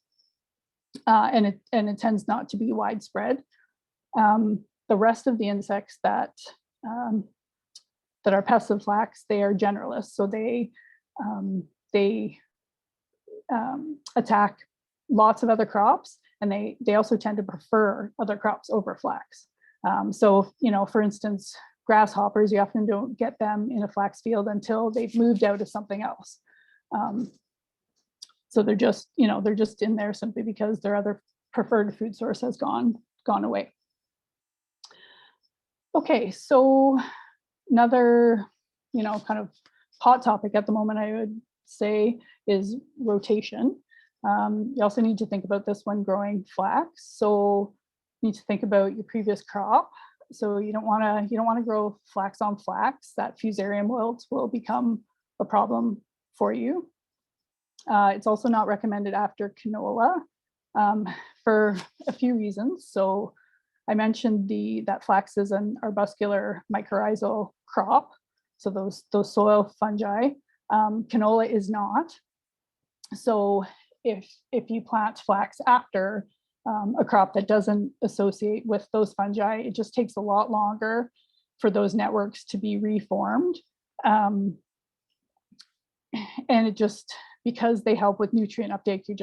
And it tends not to be widespread. The rest of the insects that are pests of flax, they are generalists. So they attack lots of other crops, and they also tend to prefer other crops over flax. So, you know, for instance, grasshoppers, you often don't get them in a flax field until they've moved out of something else. So they're just in there simply because their other preferred food source has gone away. Okay, so another, you know, kind of hot topic at the moment, I would say, is rotation. You also need to think about this when growing flax. So you need to think about your previous crop. So you don't want to grow flax on flax. That fusarium wilt will become a problem for you. It's also not recommended after canola for a few reasons. So I mentioned that flax is an arbuscular mycorrhizal crop. So those soil fungi. Canola is not. So if you plant flax after a crop that doesn't associate with those fungi, it just takes a lot longer for those networks to be reformed. and it just, because they help with nutrient uptake, you're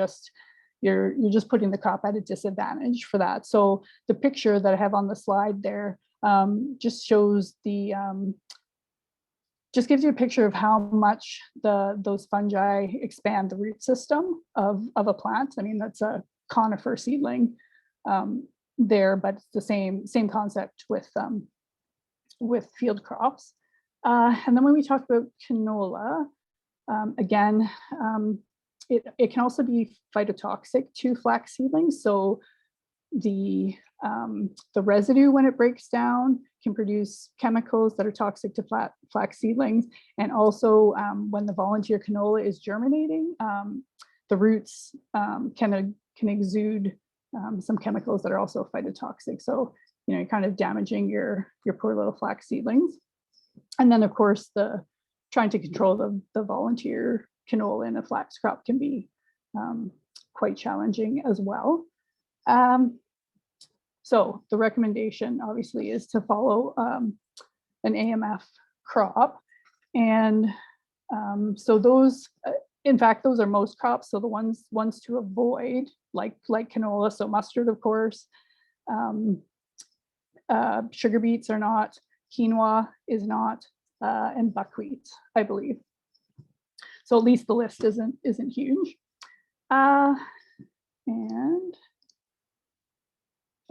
just putting the crop at a disadvantage for that. So the picture that I have on the slide there just shows the just gives you a picture of how much those fungi expand the root system of a plant. I mean, that's a conifer seedling there, but it's the same concept with field crops. And then when we talk about canola, again, it can also be phytotoxic to flax seedlings. So the residue, when it breaks down, can produce chemicals that are toxic to flax seedlings. And also when the volunteer canola is germinating, the roots can exude some chemicals that are also phytotoxic. So, you know, you're kind of damaging your poor little flax seedlings. And then of course, trying to control the volunteer canola in a flax crop can be quite challenging as well. So the recommendation obviously is to follow an AMF crop. And so those, in fact, those are most crops. So the ones to avoid, like canola, so mustard, of course, sugar beets are not, quinoa is not, and buckwheat, I believe. So at least the list isn't huge. And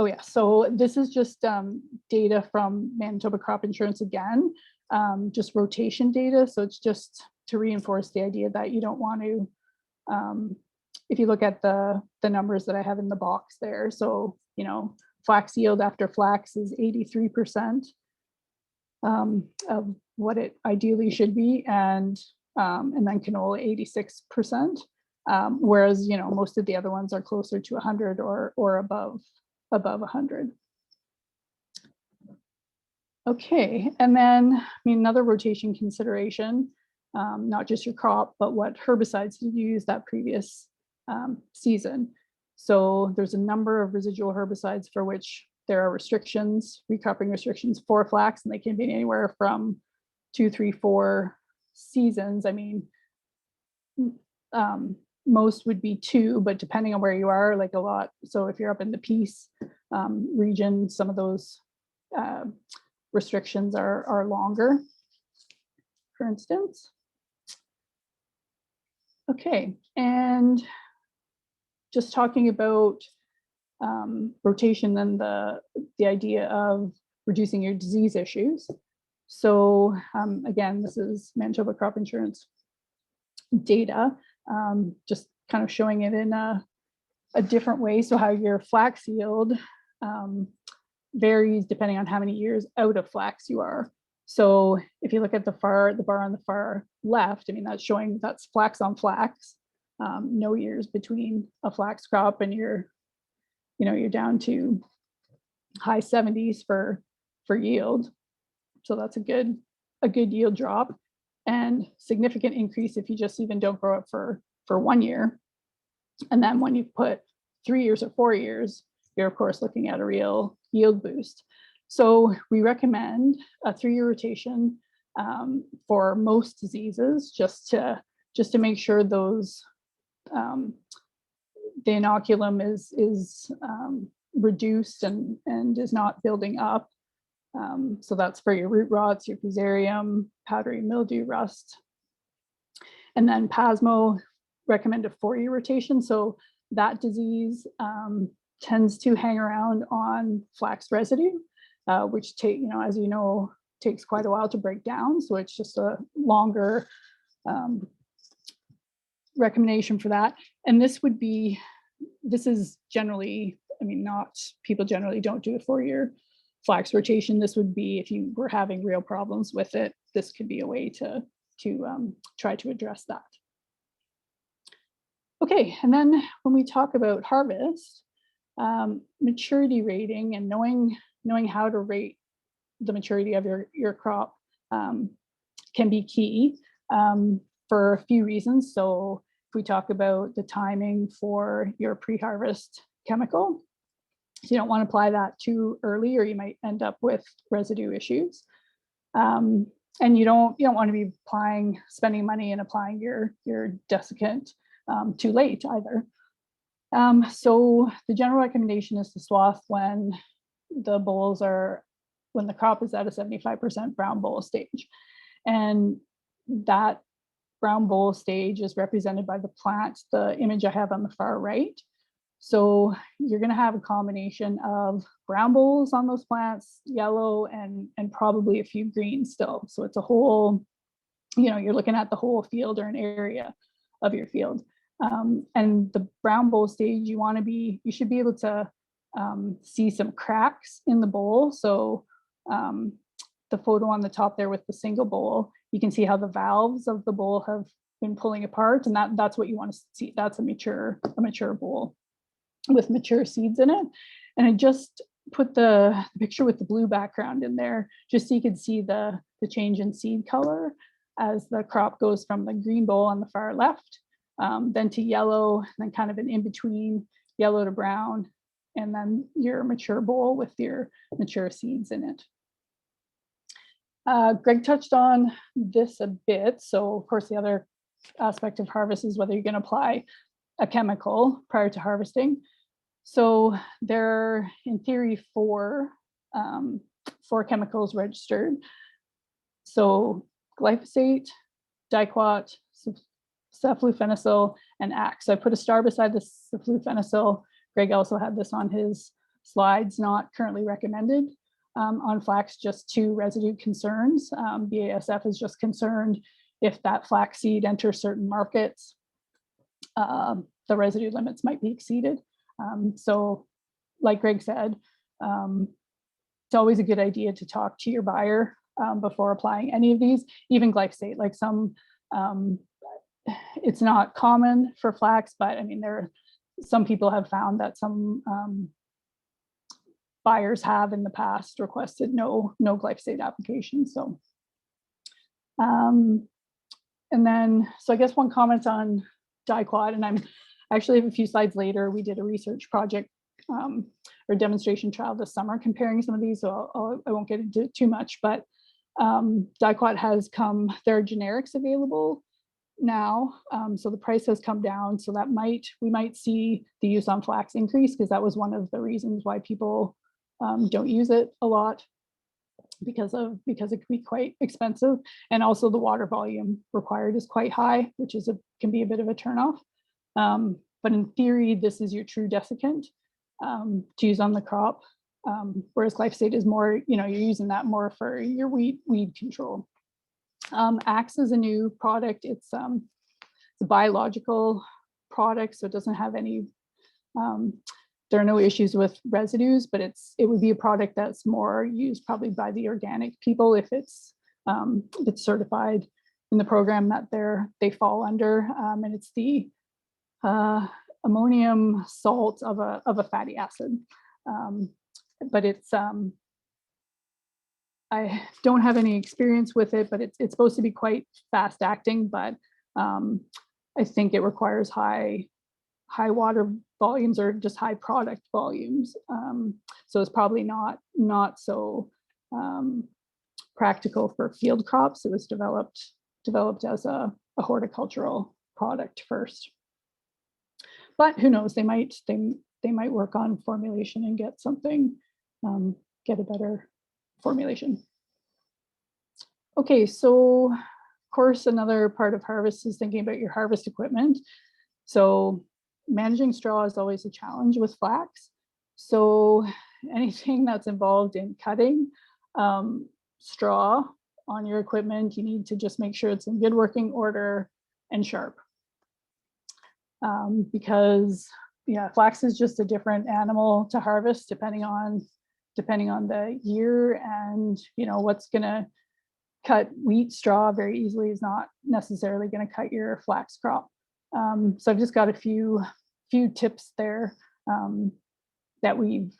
oh yeah, so this is just data from Manitoba Crop Insurance again, just rotation data. So it's just to reinforce the idea that you don't want to, if you look at the numbers that I have in the box there, so, you know, flax yield after flax is 83% of what it ideally should be, and then canola 86%, whereas, you know, most of the other ones are closer to 100 or above 100. Okay, and then, I mean, another rotation consideration, not just your crop, but what herbicides did you use that previous season. So there's a number of residual herbicides for which there are restrictions, recropping restrictions for flax, and they can be anywhere from 2, 3, 4 seasons. I mean, most would be 2, but depending on where you are, like a lot. So if you're up in the Peace region, some of those restrictions are longer, for instance. Okay, and just talking about rotation and the idea of reducing your disease issues. So again, this is Manitoba Crop Insurance data, just kind of showing it in a different way. So how your flax yield varies depending on how many years out of flax you are. So if you look at the bar on the far left, I mean, that's showing that's flax on flax, no years between a flax crop, and you're down to high 70s for yield. So that's a good yield drop, and significant increase if you just even don't grow it for 1 year. And then when you put 3 years or 4 years, you're of course looking at a real yield boost. So we recommend a 3-year rotation for most diseases, just to make sure those the inoculum is reduced and is not building up. So that's for your root rots, your fusarium, powdery mildew, rust. And then Pasmo recommend a 4-year rotation. So that disease tends to hang around on flax residue, which as you know, takes quite a while to break down. So it's just a longer recommendation for that. And this is generally, I mean, people generally don't do a 4-year flax rotation. This would be if you were having real problems with it. This could be a way to try to address that. Okay, and then when we talk about harvest, maturity rating and knowing how to rate the maturity of your crop can be key for a few reasons. So if we talk about the timing for your pre-harvest chemical, so you don't want to apply that too early, or you might end up with residue issues. And you don't want to be spending money and applying your desiccant too late either. So the general recommendation is to swath when the crop is at a 75% brown boll stage. And that brown boll stage is represented by the plant, the image I have on the far right. So you're going to have a combination of brown bolls on those plants, yellow, and probably a few greens still. So it's a whole, you're looking at the whole field or an area of your field. And the brown boll stage, you should be able to see some cracks in the boll. So the photo on the top there with the single boll, you can see how the valves of the boll have been pulling apart, and that's what you want to see. That's a mature boll with mature seeds in it. And I just put the picture with the blue background in there just so you can see the change in seed color as the crop goes from the green boll on the far left, then to yellow, then kind of an in-between yellow to brown, and then your mature boll with your mature seeds in it. Greg touched on this a bit. So of course, the other aspect of harvest is whether you're going to apply a chemical prior to harvesting. So there are, in theory, four chemicals registered. So glyphosate, diquat, cephalufenyl, and Axe. So I put a star beside the cephalufenyl. Greg also had this on his slides, not currently recommended. On flax, just two residue concerns. BASF is just concerned if that flax seed enters certain markets, the residue limits might be exceeded. So like Greg said, it's always a good idea to talk to your buyer before applying any of these, even glyphosate. Like it's not common for flax, but I mean, some people have found that some buyers have in the past requested no glyphosate application. So, and then, so I guess one comment on diquat, and I actually have a few slides later. We did a research project or demonstration trial this summer comparing some of these, so I won't get into it too much, but diquat has come, there are generics available now, so the price has come down, so that we might see the use on flax increase, because that was one of the reasons why people don't use it a lot, because it can be quite expensive, and also the water volume required is quite high, which can be a bit of a turnoff. But in theory, this is your true desiccant to use on the crop, whereas glyphosate is more, you're using that more for your weed control. Axe is a new product. It's a biological product, so it doesn't have any, there are no issues with residues, but it would be a product that's more used probably by the organic people if it's certified in the program that they fall under, and it's the ammonium salt of a fatty acid, but it's I don't have any experience with it, but it's supposed to be quite fast acting, but I think it requires high water volumes or just high product volumes. So it's probably not so practical for field crops. It was developed as a horticultural product first. But who knows, they might work on formulation and get something, get a better formulation. Okay, so of course, another part of harvest is thinking about your harvest equipment. So managing straw is always a challenge with flax. So anything that's involved in cutting straw on your equipment, you need to just make sure it's in good working order and sharp. Because flax is just a different animal to harvest depending on the year, and what's gonna cut wheat straw very easily is not necessarily going to cut your flax crop. So I've just got a few tips there that we've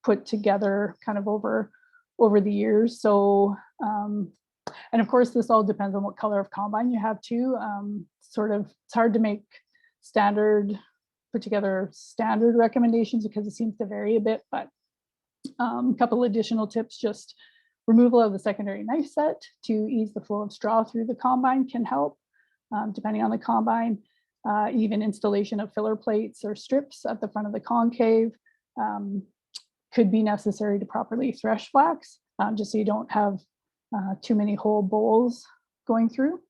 put together kind of over the years. So and of course this all depends on what color of combine you have too. It's hard to put together standard recommendations because it seems to vary a bit, but a couple additional tips. Just Removal of the secondary knife set to ease the flow of straw through the combine can help, depending on the combine. Even installation of filler plates or strips at the front of the concave could be necessary to properly thresh flax, just so you don't have too many whole bowls going through.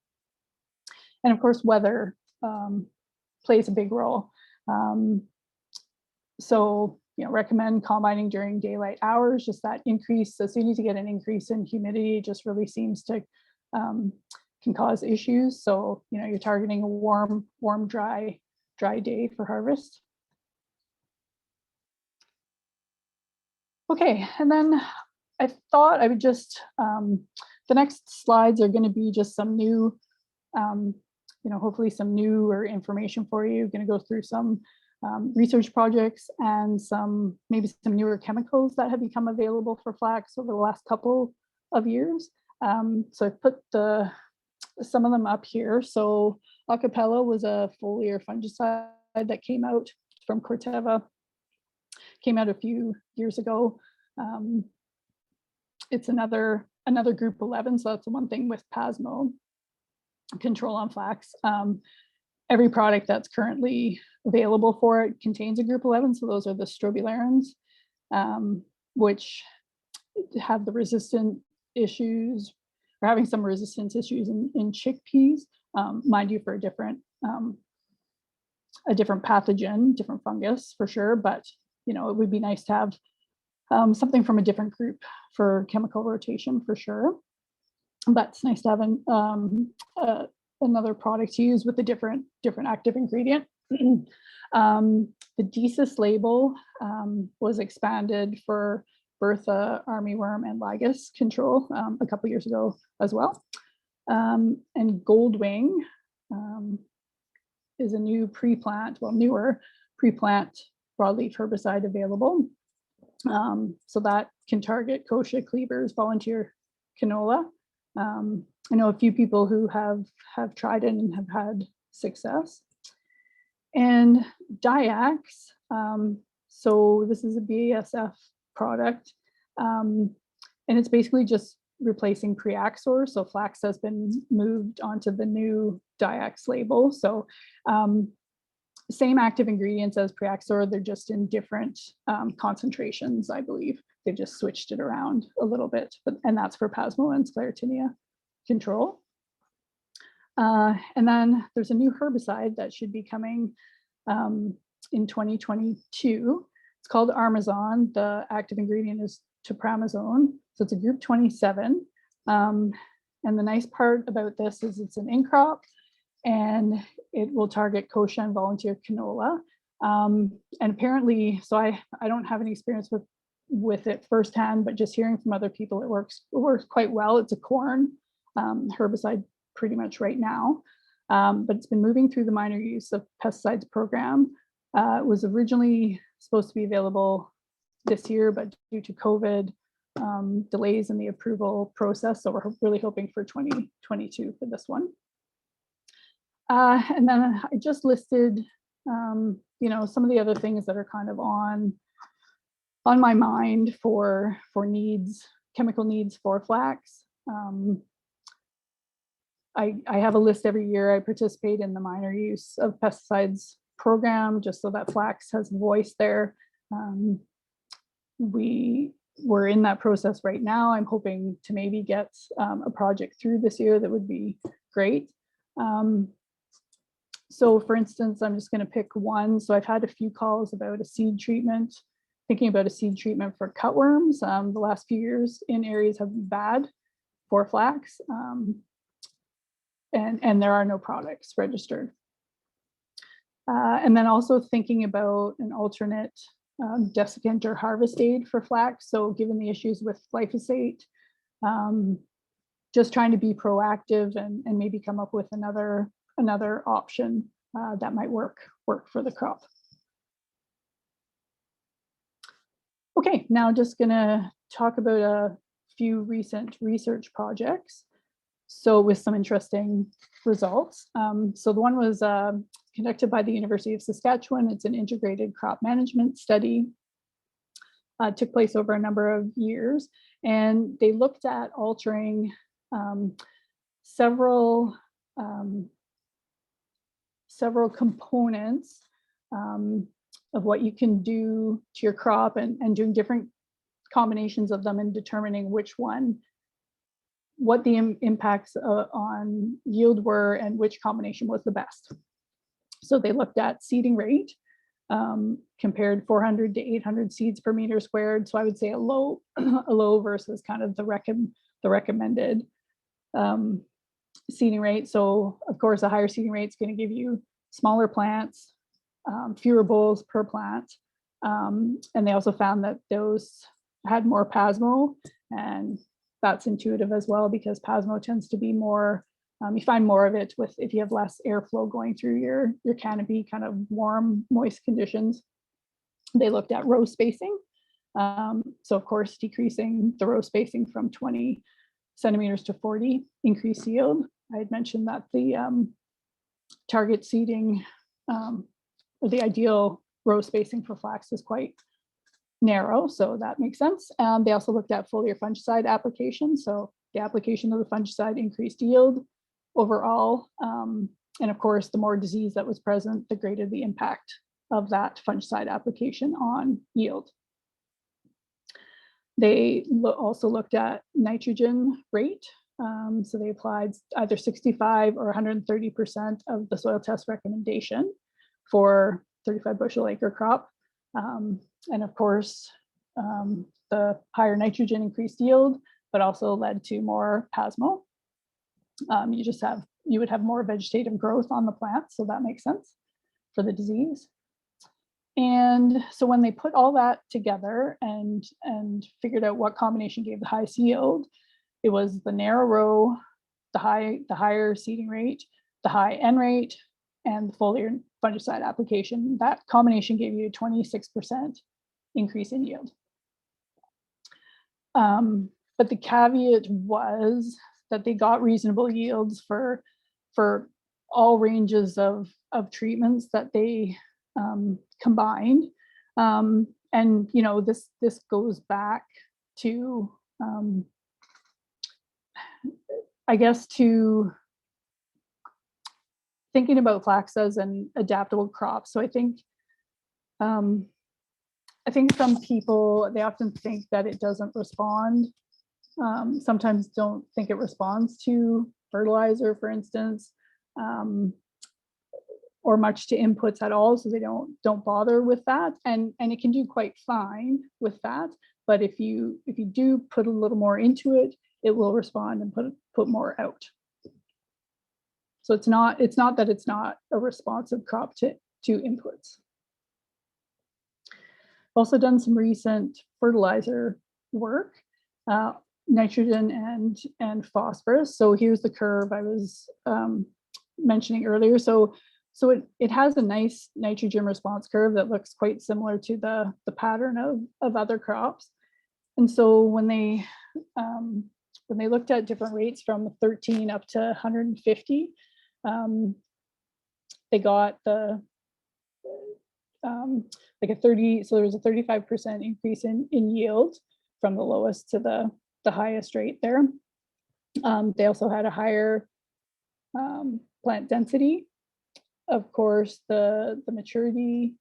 And of course, weather plays a big role. So, recommend combining during daylight hours. Just that increase, as soon as you get an increase in humidity, it just really seems to can cause issues. So, you're targeting a warm, dry day for harvest. Okay, and then I thought I would just, the next slides are going to be just some new, hopefully some newer information for you. Going to go through some research projects and maybe some newer chemicals that have become available for flax over the last couple of years. So I put some of them up here. So Acapella was a foliar fungicide that came out from Corteva, came out a few years ago. It's another group 11, so that's the one thing with Pasmo control on flax. Every product that's currently available for it contains a group 11, so those are the strobilurins, which have the resistant issues, or having some resistance issues in chickpeas, mind you, for a different pathogen, different fungus for sure, but it would be nice to have something from a different group for chemical rotation for sure. But it's nice to have another product to use with a different active ingredient. The DESIS label was expanded for Bertha, armyworm, and Lygus control a couple years ago as well. And Goldwing is a newer pre-plant broadleaf herbicide available. So that can target kochia, cleavers, volunteer canola. I know a few people who have tried it and have had success. And Diax, so this is a BASF product, and it's basically just replacing Preaxor. So flax has been moved onto the new Diax label. So same active ingredients as Preaxor, they're just in different concentrations, I believe. They've just switched it around a little bit, and that's for Pasmo and Sclerotinia control. And then there's a new herbicide that should be coming in 2022. It's called Armazon. The active ingredient is topramazone. So it's a group 27. And the nice part about this is it's an in-crop, and it will target kochia and volunteer canola. And apparently, so I don't have any experience with it firsthand, but just hearing from other people, it works quite well. It's a corn herbicide pretty much right now, but it's been moving through the minor use of pesticides program. It was originally supposed to be available this year, but due to COVID delays in the approval process, so we're really hoping for 2022 for this one. And then I just listed, some of the other things that are kind of on my mind for needs, chemical needs for flax. I have a list every year. I participate in the minor use of pesticides program, just so that flax has voice there. We're in that process right now. I'm hoping to maybe get a project through this year that would be great. So for instance, I'm just going to pick one. So I've had a few calls about a seed treatment, thinking about a seed treatment for cutworms. The last few years in areas have been bad for flax, and there are no products registered. And then also thinking about an alternate desiccant or harvest aid for flax. So given the issues with glyphosate, just trying to be proactive and maybe come up with another option that might work for the crop. Okay, now just gonna talk about a few recent research projects. So with some interesting results. So the one was conducted by the University of Saskatchewan. It's an integrated crop management study. Took place over a number of years. And they looked at altering several several components of what you can do to your crop, and doing different combinations of them and determining which one, what the impacts on yield were and which combination was the best. So they looked at seeding rate, compared 400 to 800 seeds per meter squared. So I would say a low versus kind of the recommended seeding rate. So of course, a higher seeding rate is going to give you smaller plants, fewer bolls per plant. And they also found that those had more pasmo, and that's intuitive as well, because pasmo tends to be more, you find more of it with if you have less airflow going through your canopy, kind of warm, moist conditions. They looked at row spacing. So of course, decreasing the row spacing from 20 centimeters to 40 increased yield. I had mentioned that the target seeding, or the ideal row spacing for flax is quite narrow, so that makes sense. They also looked at foliar fungicide application. So the application of the fungicide increased yield overall. And of course, the more disease that was present, the greater the impact of that fungicide application on yield. They also looked at nitrogen rate. So they applied either 65 or 130% of the soil test recommendation for 35 bushel acre crop. And of course, the higher nitrogen increased yield, but also led to more pasmo. You would have more vegetative growth on the plant, so that makes sense for the disease. And so when they put all that together and figured out what combination gave the highest yield, it was the narrow row, the higher seeding rate, the high N rate, and the foliar fungicide application. That combination gave you a 26% increase in yield. But the caveat was that they got reasonable yields for all ranges of treatments that they combined. And this goes back to I guess to thinking about flax as an adaptable crop. So I think some people, they often think that it doesn't respond. Sometimes don't think it responds to fertilizer, for instance, or much to inputs at all. So they don't bother with that. And it can do quite fine with that. But if you do put a little more into it, it will respond and put more out. So it's not that it's not a responsive crop to inputs. Also done some recent fertilizer work, nitrogen and phosphorus. So here's the curve I was mentioning earlier. So it has a nice nitrogen response curve that looks quite similar to the pattern of other crops. And so when they looked at different rates from 13 up to 150, they got like a 30, so there was a 35% increase in yield from the lowest to the highest rate there. They also had a higher plant density. Of course, the maturity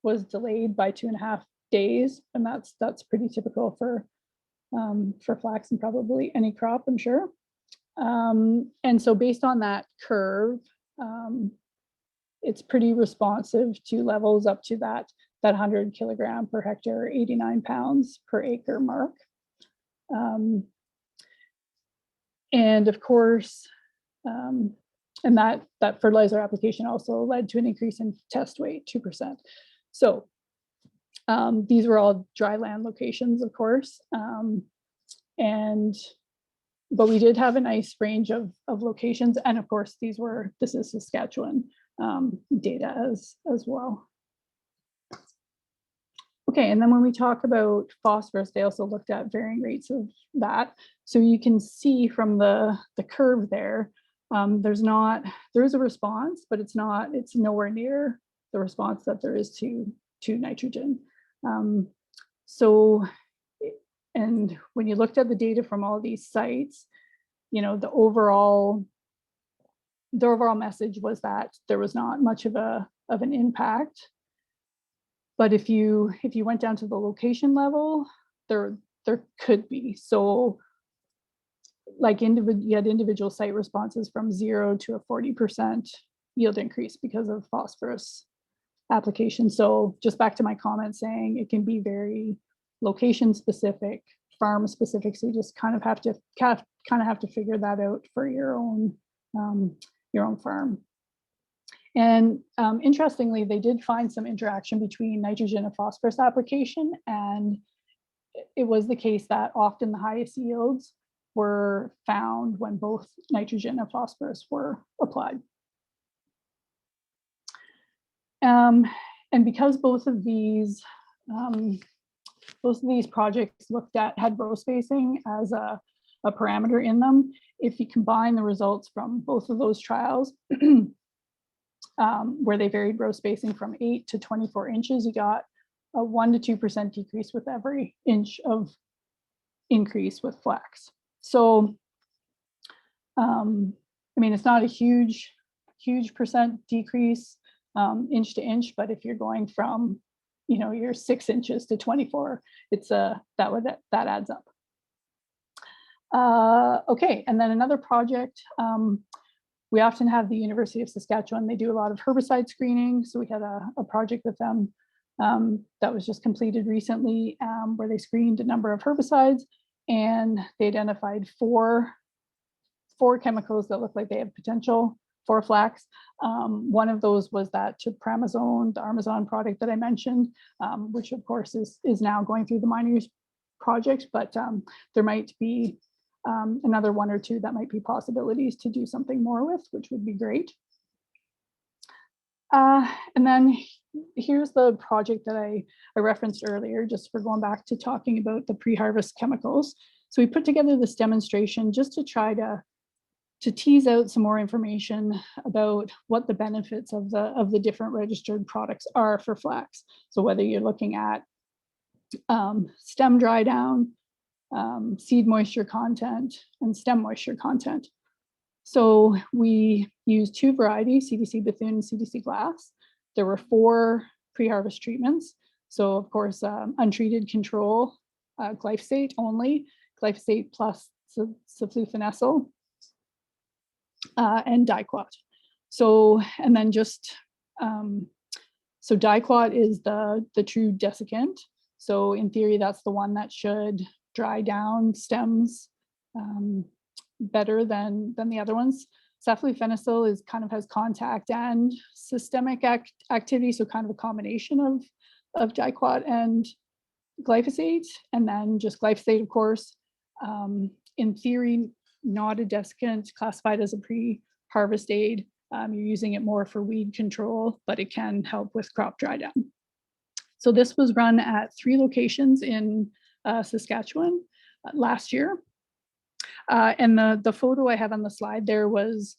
was delayed by 2.5 days, and that's pretty typical for flax and probably any crop, I'm sure. And so based on that curve, it's pretty responsive to levels up to that 100 kilogram per hectare, 89 pounds per acre mark. And of course, and that fertilizer application also led to an increase in test weight, 2%. So these were all dry land locations, of course. But we did have a nice range of locations. And of course, this is Saskatchewan data as well. Okay, and then when we talk about phosphorus, they also looked at varying rates of that. So you can see from the curve there, there is a response, but it's nowhere near the response that there is to nitrogen. So And when you looked at the data from all these sites, the overall message was that there was not much of an impact. But if you went down to the location level, there could be. So like you had individual site responses from 0 to a 40% yield increase because of phosphorus application. So just back to my comment saying it can be very location specific, farm specific. So you just kind of have to figure that out for your own farm. And interestingly, they did find some interaction between nitrogen and phosphorus application, and it was the case that often the highest yields were found when both nitrogen and phosphorus were applied. And because both of these projects had row spacing as a parameter in them, if you combine the results from both of those trials, where they varied row spacing from 8 to 24 inches, you got a 1 to 2% decrease with every inch of increase with flax. So, it's not a huge percent decrease inch to inch, but if you're going from, your 6 inches to 24, it's that adds up. Okay, and then another project. We often have the University of Saskatchewan, they do a lot of herbicide screening. So we had a project with them that was just completed recently, where they screened a number of herbicides, and they identified four chemicals that look like they have potential for flax. One of those was that chipramazone, the Armazon product that I mentioned, which of course is now going through the minor use project, but there might be another one or two that might be possibilities to do something more with, which would be great. And then here's the project that I referenced earlier, just for going back to talking about the pre-harvest chemicals. So we put together this demonstration just to try to tease out some more information about what the benefits of the different registered products are for flax. So whether you're looking at stem dry down, seed moisture content, and stem moisture content. So we used two varieties, CDC Bethune and CDC Glass. There were 4 pre-harvest treatments. So of course, untreated control, glyphosate only, glyphosate plus sulfonylurea, and dicot. So, and then just, so dicot is the true desiccant. So in theory, that's the one that should dry down stems better than the other ones. Sulfonylurea is has contact and systemic activity, so kind of a combination of dicot and glyphosate, and then just glyphosate, of course. In theory, not a desiccant, classified as a pre-harvest aid. You're using it more for weed control, but it can help with crop dry down. So this was run at 3 locations in Saskatchewan last year. And the photo I have on the slide there was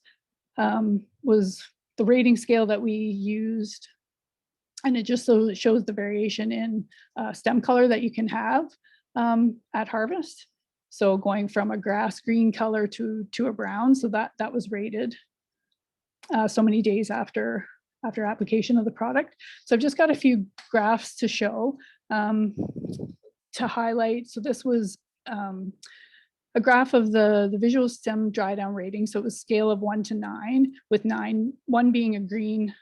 the rating scale that we used. And it just shows the variation in stem color that you can have at harvest. So going from a grass green color to a brown, so that was rated so many days after application of the product. So I've just got a few graphs to show, to highlight. So this was a graph of the visual stem dry down rating. So it was scale of 1 to 9, with 1 being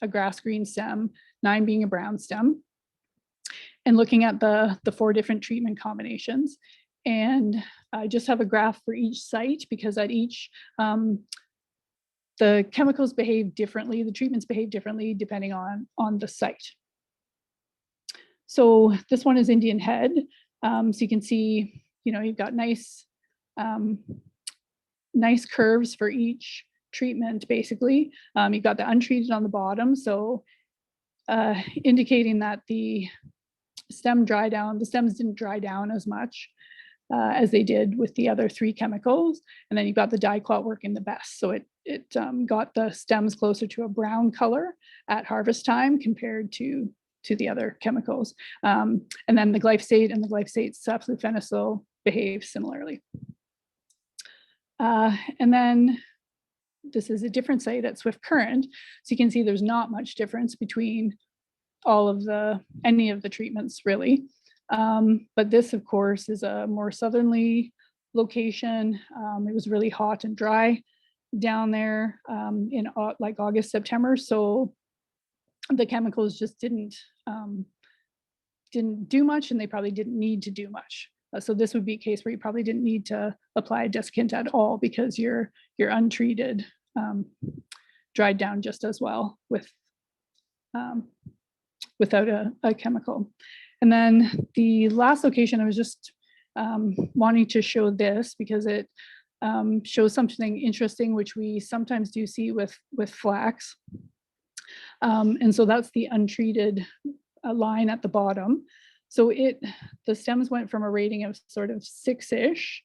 a grass green stem, 9 being a brown stem, and looking at the 4 different treatment combinations. And I just have a graph for each site, because at each, the chemicals behave differently, the treatments behave differently depending on the site. So this one is Indian Head. So you can see, you've got nice curves for each treatment, basically. You've got the untreated on the bottom, so indicating that the stems didn't dry down as much as they did with the other 3 chemicals. And then you've got the dicot working the best. So it got the stems closer to a brown color at harvest time compared to to the other chemicals. And then the glyphosate and the glyphosate saprophenicol behave similarly. And then this is a different site at Swift Current. So you can see there's not much difference between any of the treatments really. But this, of course, is a more southerly location. It was really hot and dry down there in like August, September. So the chemicals just didn't do much, and they probably didn't need to do much. So this would be a case where you probably didn't need to apply a desiccant at all because your untreated dried down just as well without a chemical. And then the last location, I was just wanting to show this because it shows something interesting, which we sometimes do see with flax. And so that's the untreated line at the bottom. So the stems went from a rating of sort of 6-ish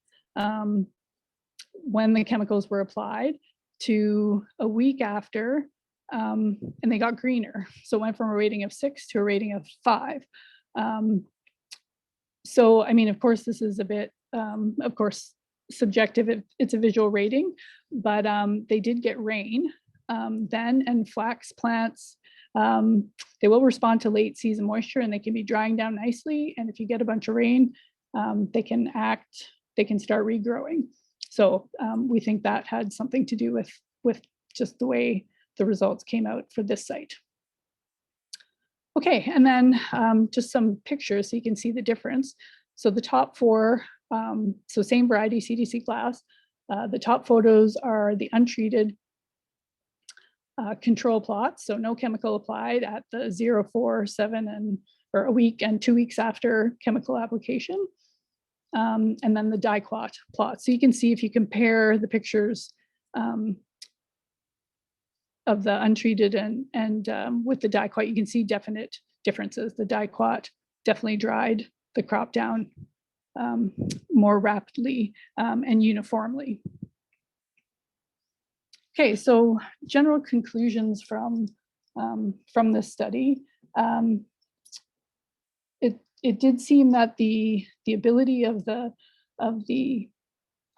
when the chemicals were applied to a week after, and they got greener. So it went from a rating of 6 to a rating of 5. So, I mean, of course, this is a bit, of course, subjective. It's a visual rating, but they did get rain then, and flax plants, they will respond to late season moisture and they can be drying down nicely. And if you get a bunch of rain, they can start regrowing. So we think that had something to do with just the way the results came out for this site. Okay, and then just some pictures so you can see the difference. So the top 4, so same variety, CDC glass. The top photos are the untreated control plots, so no chemical applied at the 0, 4, 7, or a week and 2 weeks after chemical application. And then the dicot plot. So you can see if you compare the pictures of the untreated and with the dicot, you can see definite differences. The dicot definitely dried the crop down more rapidly and uniformly. Okay, so general conclusions from this study. It did seem that the ability of the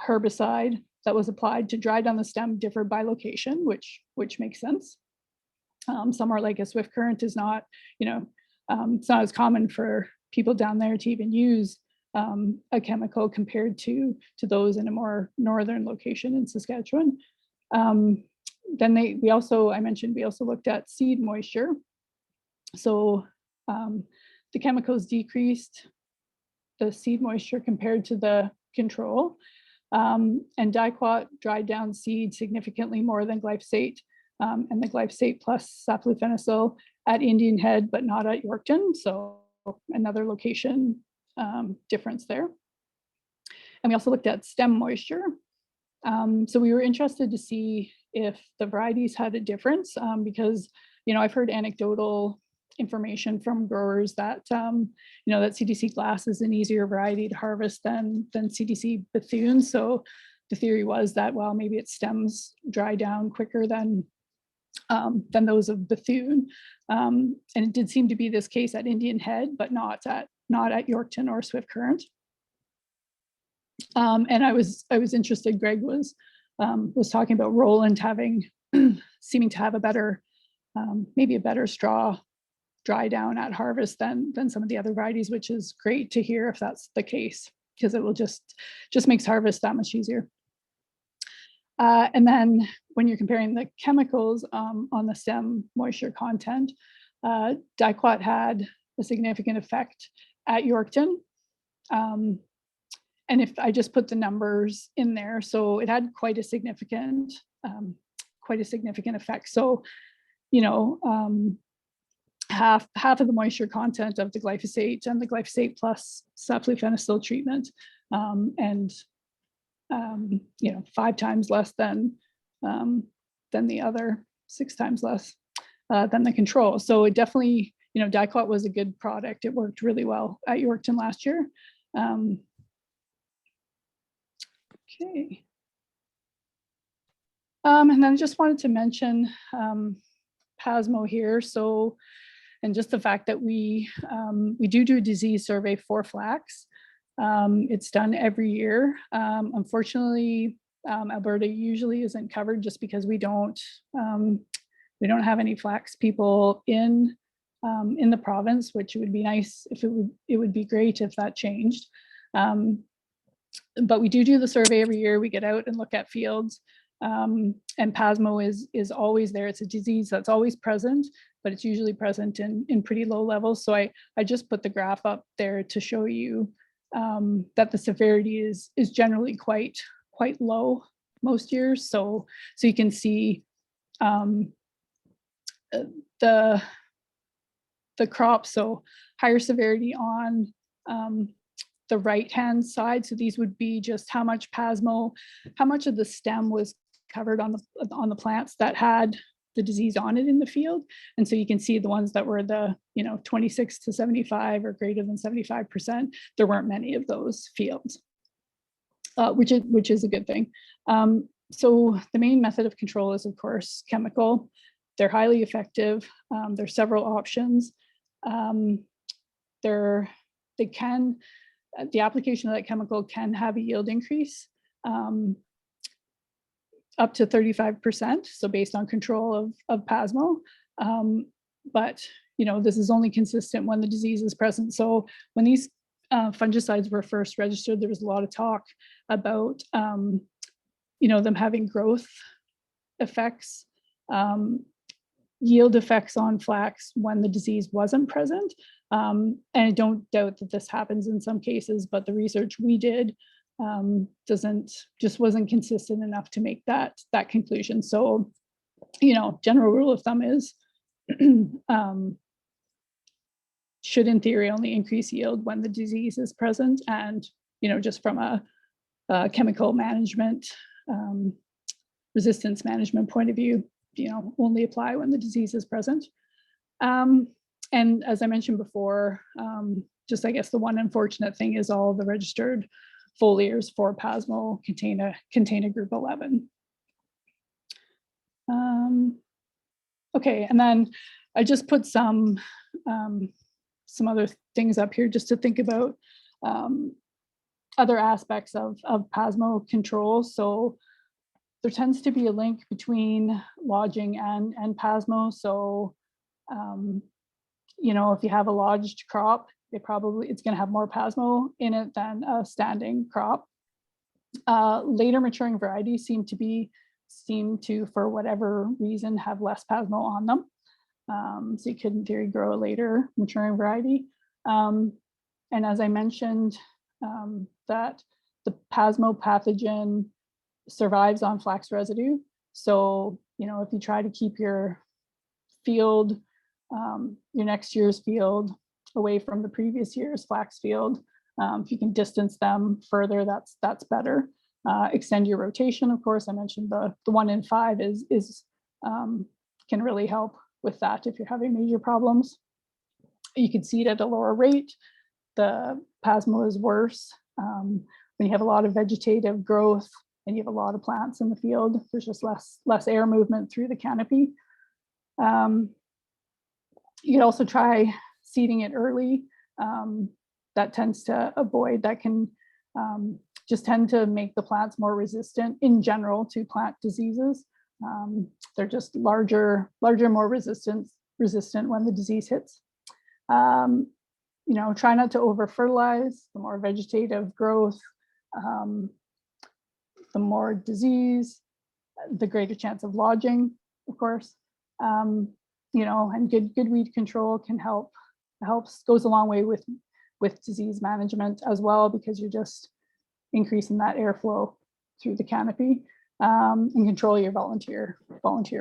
herbicide that was applied to dry down the stem differed by location, which makes sense. Somewhere like a Swift Current is not, it's not as common for people down there to even use a chemical compared to those in a more northern location in Saskatchewan. Then we also looked at seed moisture. So the chemicals decreased the seed moisture compared to the control. And dicot dried down seed significantly more than glyphosate and the glyphosate plus saprophenicol at Indian Head, but not at Yorkton. So another location difference there. And we also looked at stem moisture. So we were interested to see if the varieties had a difference because, I've heard anecdotal information from growers that, that CDC glass is an easier variety to harvest than CDC Bethune. So the theory was that, well, maybe its stems dry down quicker than those of Bethune. And it did seem to be this case at Indian Head, but not at Yorkton or Swift Current. And I was interested. Greg was talking about Roland seeming to have a better, maybe a better straw dry down at harvest than some of the other varieties, which is great to hear if that's the case, because it will just makes harvest that much easier. And then when you're comparing the chemicals on the stem moisture content, dicot had a significant effect at Yorkton. And if I just put the numbers in there, so it had quite a significant effect. So, half of the moisture content of the glyphosate and the glyphosate plus saprophenicol treatment, and 5 times less than the other, 6 times less than the control. So it definitely, dicot was a good product. It worked really well at Yorkton last year. Okay. And then I just wanted to mention Pasmo here. So, just the fact that we do a disease survey for flax. It's done every year. Unfortunately, Alberta usually isn't covered just because we don't have any flax people in the province, which would be nice if it would be great if that changed. But we do the survey every year. We get out and look at fields, and Pasmo is always there. It's a disease that's always present, but it's usually present in pretty low levels. So I just put the graph up there to show you that the severity is generally quite low most years. So you can see the crops, so higher severity on the right-hand side. So these would be just how much Pasmo, how much of the stem was covered on the plants that had the disease on it in the field. And so you can see the ones that were the 26 to 75 or greater than 75%. There weren't many of those fields, which is a good thing. So the main method of control is, of course, chemical. They're highly effective. There's several options. The application of that chemical can have a yield increase up to 35%. So based on control of Pasmo. But this is only consistent when the disease is present. So when these fungicides were first registered, there was a lot of talk about them having growth effects, yield effects on flax when the disease wasn't present. And I don't doubt that this happens in some cases, but the research we did wasn't consistent enough to make that conclusion. So, general rule of thumb is should in theory only increase yield when the disease is present, and just from a chemical management, resistance management point of view, only apply when the disease is present. And as I mentioned before, just I guess the one unfortunate thing is all the registered foliars for Pasmo contain a group 11. Okay, and then I just put some other things up here just to think about other aspects of Pasmo control. So there tends to be a link between lodging and Pasmo. So if you have a lodged crop, it's going to have more Pasmo in it than a standing crop. Later maturing varieties seem to, for whatever reason, have less Pasmo on them. So you could, in theory, grow a later maturing variety. And as I mentioned, that the Pasmo pathogen survives on flax residue. So, if you try to keep your field, your next year's field away from the previous year's flax field, if you can distance them further, that's better. Extend your rotation, of course. I mentioned the 1 in 5 can really help with that if you're having major problems. You can seed at a lower rate. The Pasmo is worse when you have a lot of vegetative growth and you have a lot of plants in the field. There's just less air movement through the canopy. You could also try seeding it early. That tends to avoid, that can just tend to make the plants more resistant in general to plant diseases. They're just larger, more resistant when the disease hits. Try not to over fertilize. The more vegetative growth, the more disease, the greater chance of lodging, of course. And good weed control goes a long way with disease management as well, because you're just increasing that airflow through the canopy, and control your volunteer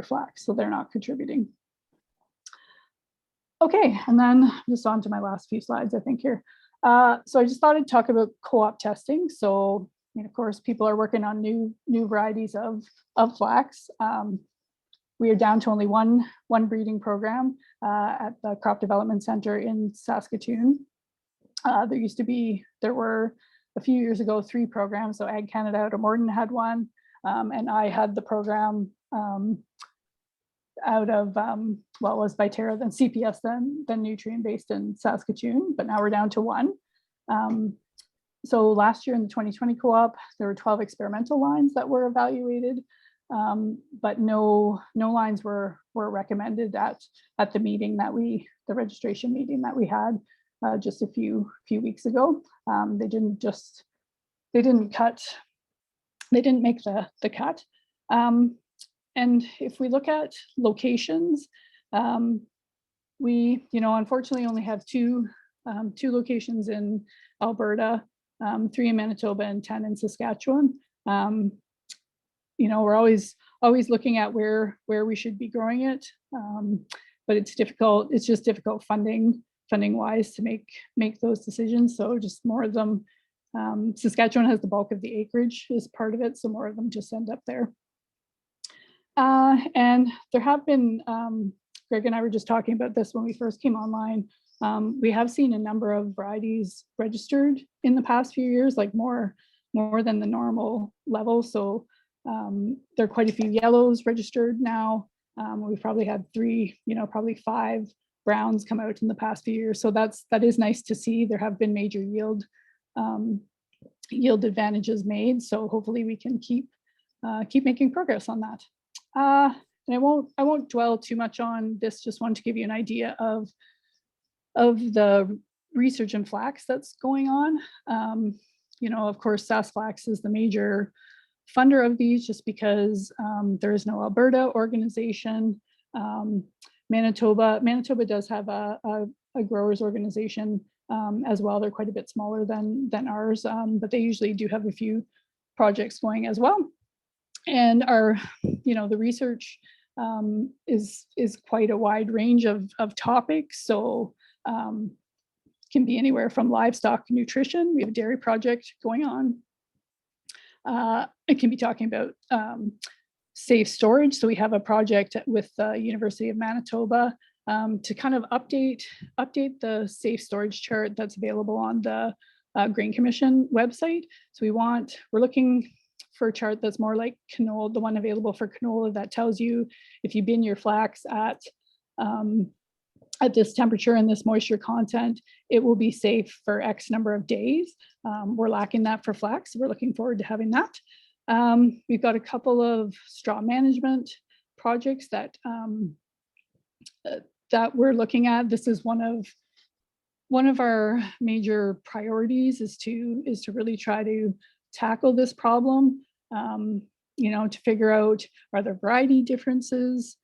flax so they're not contributing. Okay, and then just on to my last few slides, I think here. So I just thought I'd talk about co-op testing. So, of course, people are working on new varieties of flax. We are down to only one breeding program at the Crop Development Center in Saskatoon. There were a few years ago 3 programs. So Ag Canada out of Morden had one, and I had the program out of, well, it was Viterra, then CPS, then Nutrient based in Saskatoon, but now we're down to one. So last year in the 2020 co-op, there were 12 experimental lines that were evaluated, but no lines were recommended at the meeting that the registration meeting that we had just a few weeks ago. They didn't make the cut. And if we look at locations, we, unfortunately only have two locations in Alberta, 3 in Manitoba and 10 in Saskatchewan. We're always looking at where we should be growing it, but it's difficult. It's just difficult funding wise to make those decisions. So just more of them. Saskatchewan has the bulk of the acreage as part of it, so more of them just end up there. And there have been, Greg and I were just talking about this when we first came online. We have seen a number of varieties registered in the past few years, like more than the normal level. So there are quite a few yellows registered now. We've probably had 3, probably 5 browns come out in the past few years. So that is nice to see. There have been major yield advantages made. So hopefully we can keep making progress on that. And I won't dwell too much on this. Just wanted to give you an idea of the research in flax that's going on. Of course, SaskFlax is the major funder of these, just because there is no Alberta organization. Manitoba does have a growers organization as well. They're quite a bit smaller than ours, but they usually do have a few projects going as well. And our, the research is quite a wide range of topics. So can be anywhere from livestock nutrition. We have a dairy project going on. It can be talking about safe storage. So we have a project with the University of Manitoba to kind of update the safe storage chart that's available on the Grain Commission website. So we're looking for a chart that's more like canola, the one available for canola, that tells you if you bin your flax at this temperature and this moisture content, it will be safe for X number of days. We're lacking that for flax. We're looking forward to having that. We've got a couple of straw management projects that we're looking at. This is one of our major priorities is to really try to tackle this problem. To figure out, are there variety differences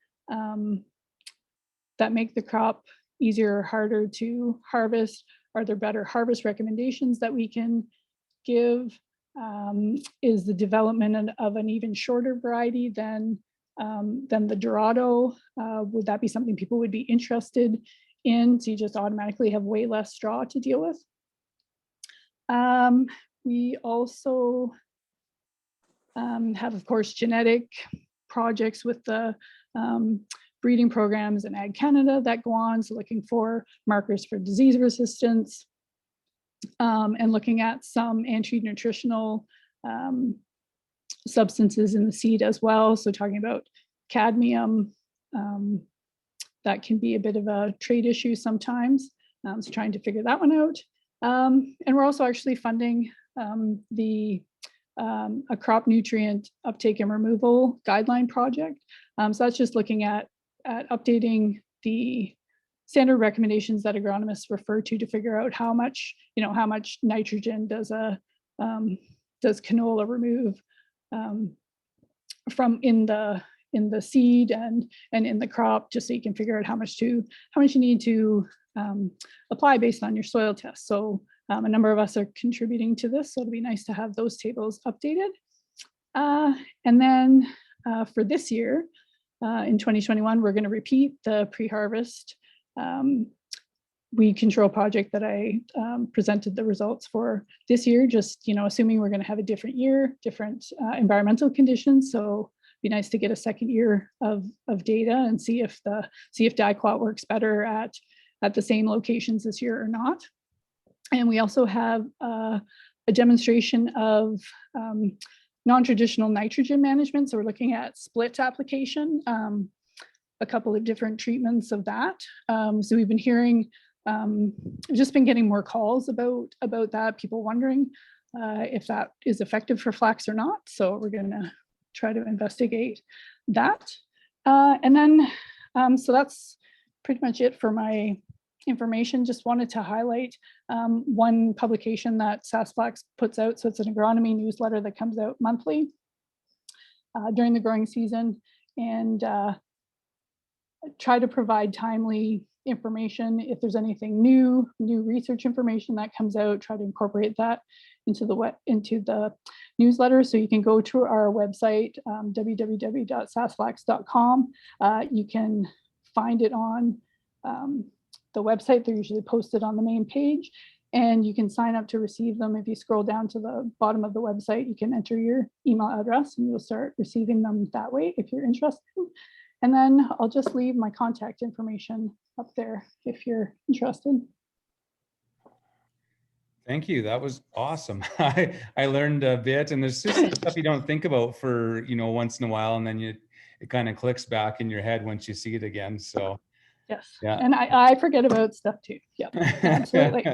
that make the crop easier or harder to harvest? Are there better harvest recommendations that we can give? Is the development of an even shorter variety than the Dorado? Would that be something people would be interested in? So you just automatically have way less straw to deal with. We also have, of course, genetic projects with the breeding programs in Ag Canada that go on, so looking for markers for disease resistance, and looking at some anti-nutritional substances in the seed as well. So talking about cadmium, that can be a bit of a trade issue sometimes. So trying to figure that one out. And we're also actually funding a crop nutrient uptake and removal guideline project. So that's just looking at updating the standard recommendations that agronomists refer to figure out how much nitrogen does canola remove from in the seed and in the crop, just so you can figure out how much you need to apply based on your soil test. So a number of us are contributing to this, so it'll be nice to have those tables updated. And then for this year, in 2021, we're going to repeat the pre-harvest weed control project that I presented the results for this year, just assuming we're going to have a different year, different environmental conditions. So it'd be nice to get a second year of data and see if dicot works better at the same locations this year or not. And we also have a demonstration of non-traditional nitrogen management. So we're looking at split application. a couple of different treatments of that. So we've been hearing, just been getting more calls about that, people wondering if that is effective for flax or not. So we're going to try to investigate that. And then, so that's pretty much it for my information. Just wanted to highlight one publication that Flax puts out. So it's an agronomy newsletter that comes out monthly during the growing season, and try to provide timely information. If there's anything new research information that comes out, try to incorporate that into the newsletter. So you can go to our website, www.sassflax.com. You can find it on the website. They're usually posted on the main page, and you can sign up to receive them. If you scroll down to the bottom of the website, you can enter your email address and you'll start receiving them that way if you're interested. And then I'll just leave my contact information up there if you're interested. Thank you. That was awesome. I learned a bit, and there's just stuff you don't think about for, once in a while, and then it kind of clicks back in your head once you see it again. So yes, yeah. And I forget about stuff too. Yeah, absolutely.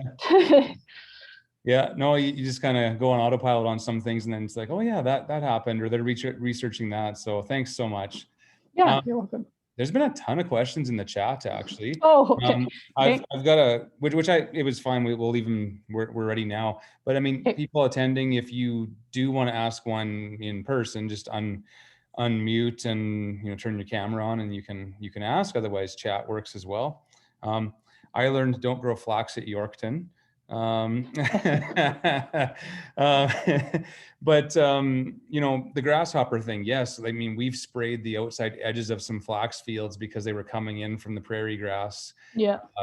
Yeah, no, you just kind of go on autopilot on some things, and then it's like, oh yeah, that happened, or they're researching that. So thanks so much. Yeah, you're welcome. There's been a ton of questions in the chat, actually. Oh, okay. I've got it was fine. We'll leave them. We're ready now. But I mean, people attending, if you do want to ask one in person, just unmute and turn your camera on, and you can ask. Otherwise, chat works as well. I learned don't grow flax at Yorkton. But the grasshopper thing, yes, I mean, we've sprayed the outside edges of some flax fields because they were coming in from the prairie grass,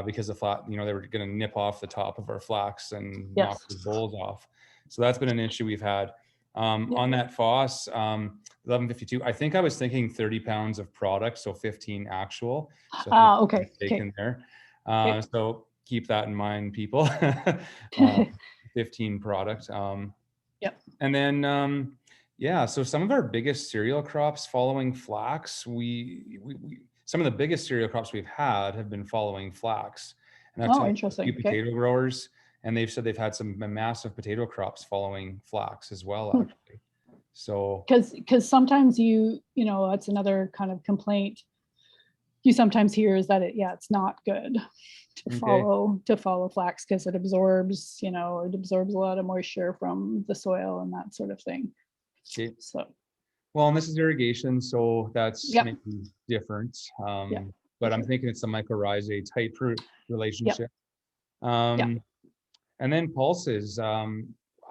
because the they were going to nip off the top of our flax and knock the bolls off. So that's been an issue we've had. On that FOSS 1152, I think I was thinking 30 pounds of product, so 15 actual. So okay. Taken there. So keep that in mind, people. 15 product. And then, so some of our biggest cereal crops following flax, some of the biggest cereal crops we've had have been following flax. And I've talked to a few potato growers, and they've said they've had some massive potato crops following flax as well, actually. So because sometimes that's another kind of complaint you sometimes hear, is that it's not good to follow flax because it absorbs, it absorbs a lot of moisture from the soil and that sort of thing. Okay. So, well, and this is irrigation, so that's maybe different. But I'm thinking it's a mycorrhizae type relationship. And then pulses.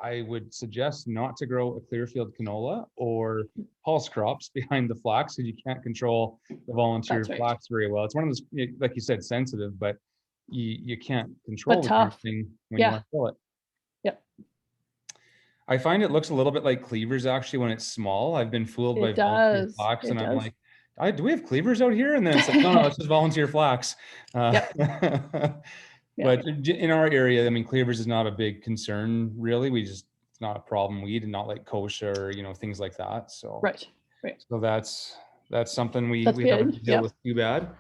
I would suggest not to grow a clearfield canola or pulse crops behind the flax, because you can't control the volunteer flax very well. It's one of those, like you said, sensitive, but you can't control the thing when you want to kill it. I find it looks a little bit like cleavers actually when it's small. I've been fooled by volunteer flax, and I'm like, do we have cleavers out here? And then it's like, no, it's just volunteer flax. But in our area, I mean, cleavers is not a big concern, really. It's not a problem weed, and not like kochia or, things like that. So, right. So that's something we haven't dealt with too bad.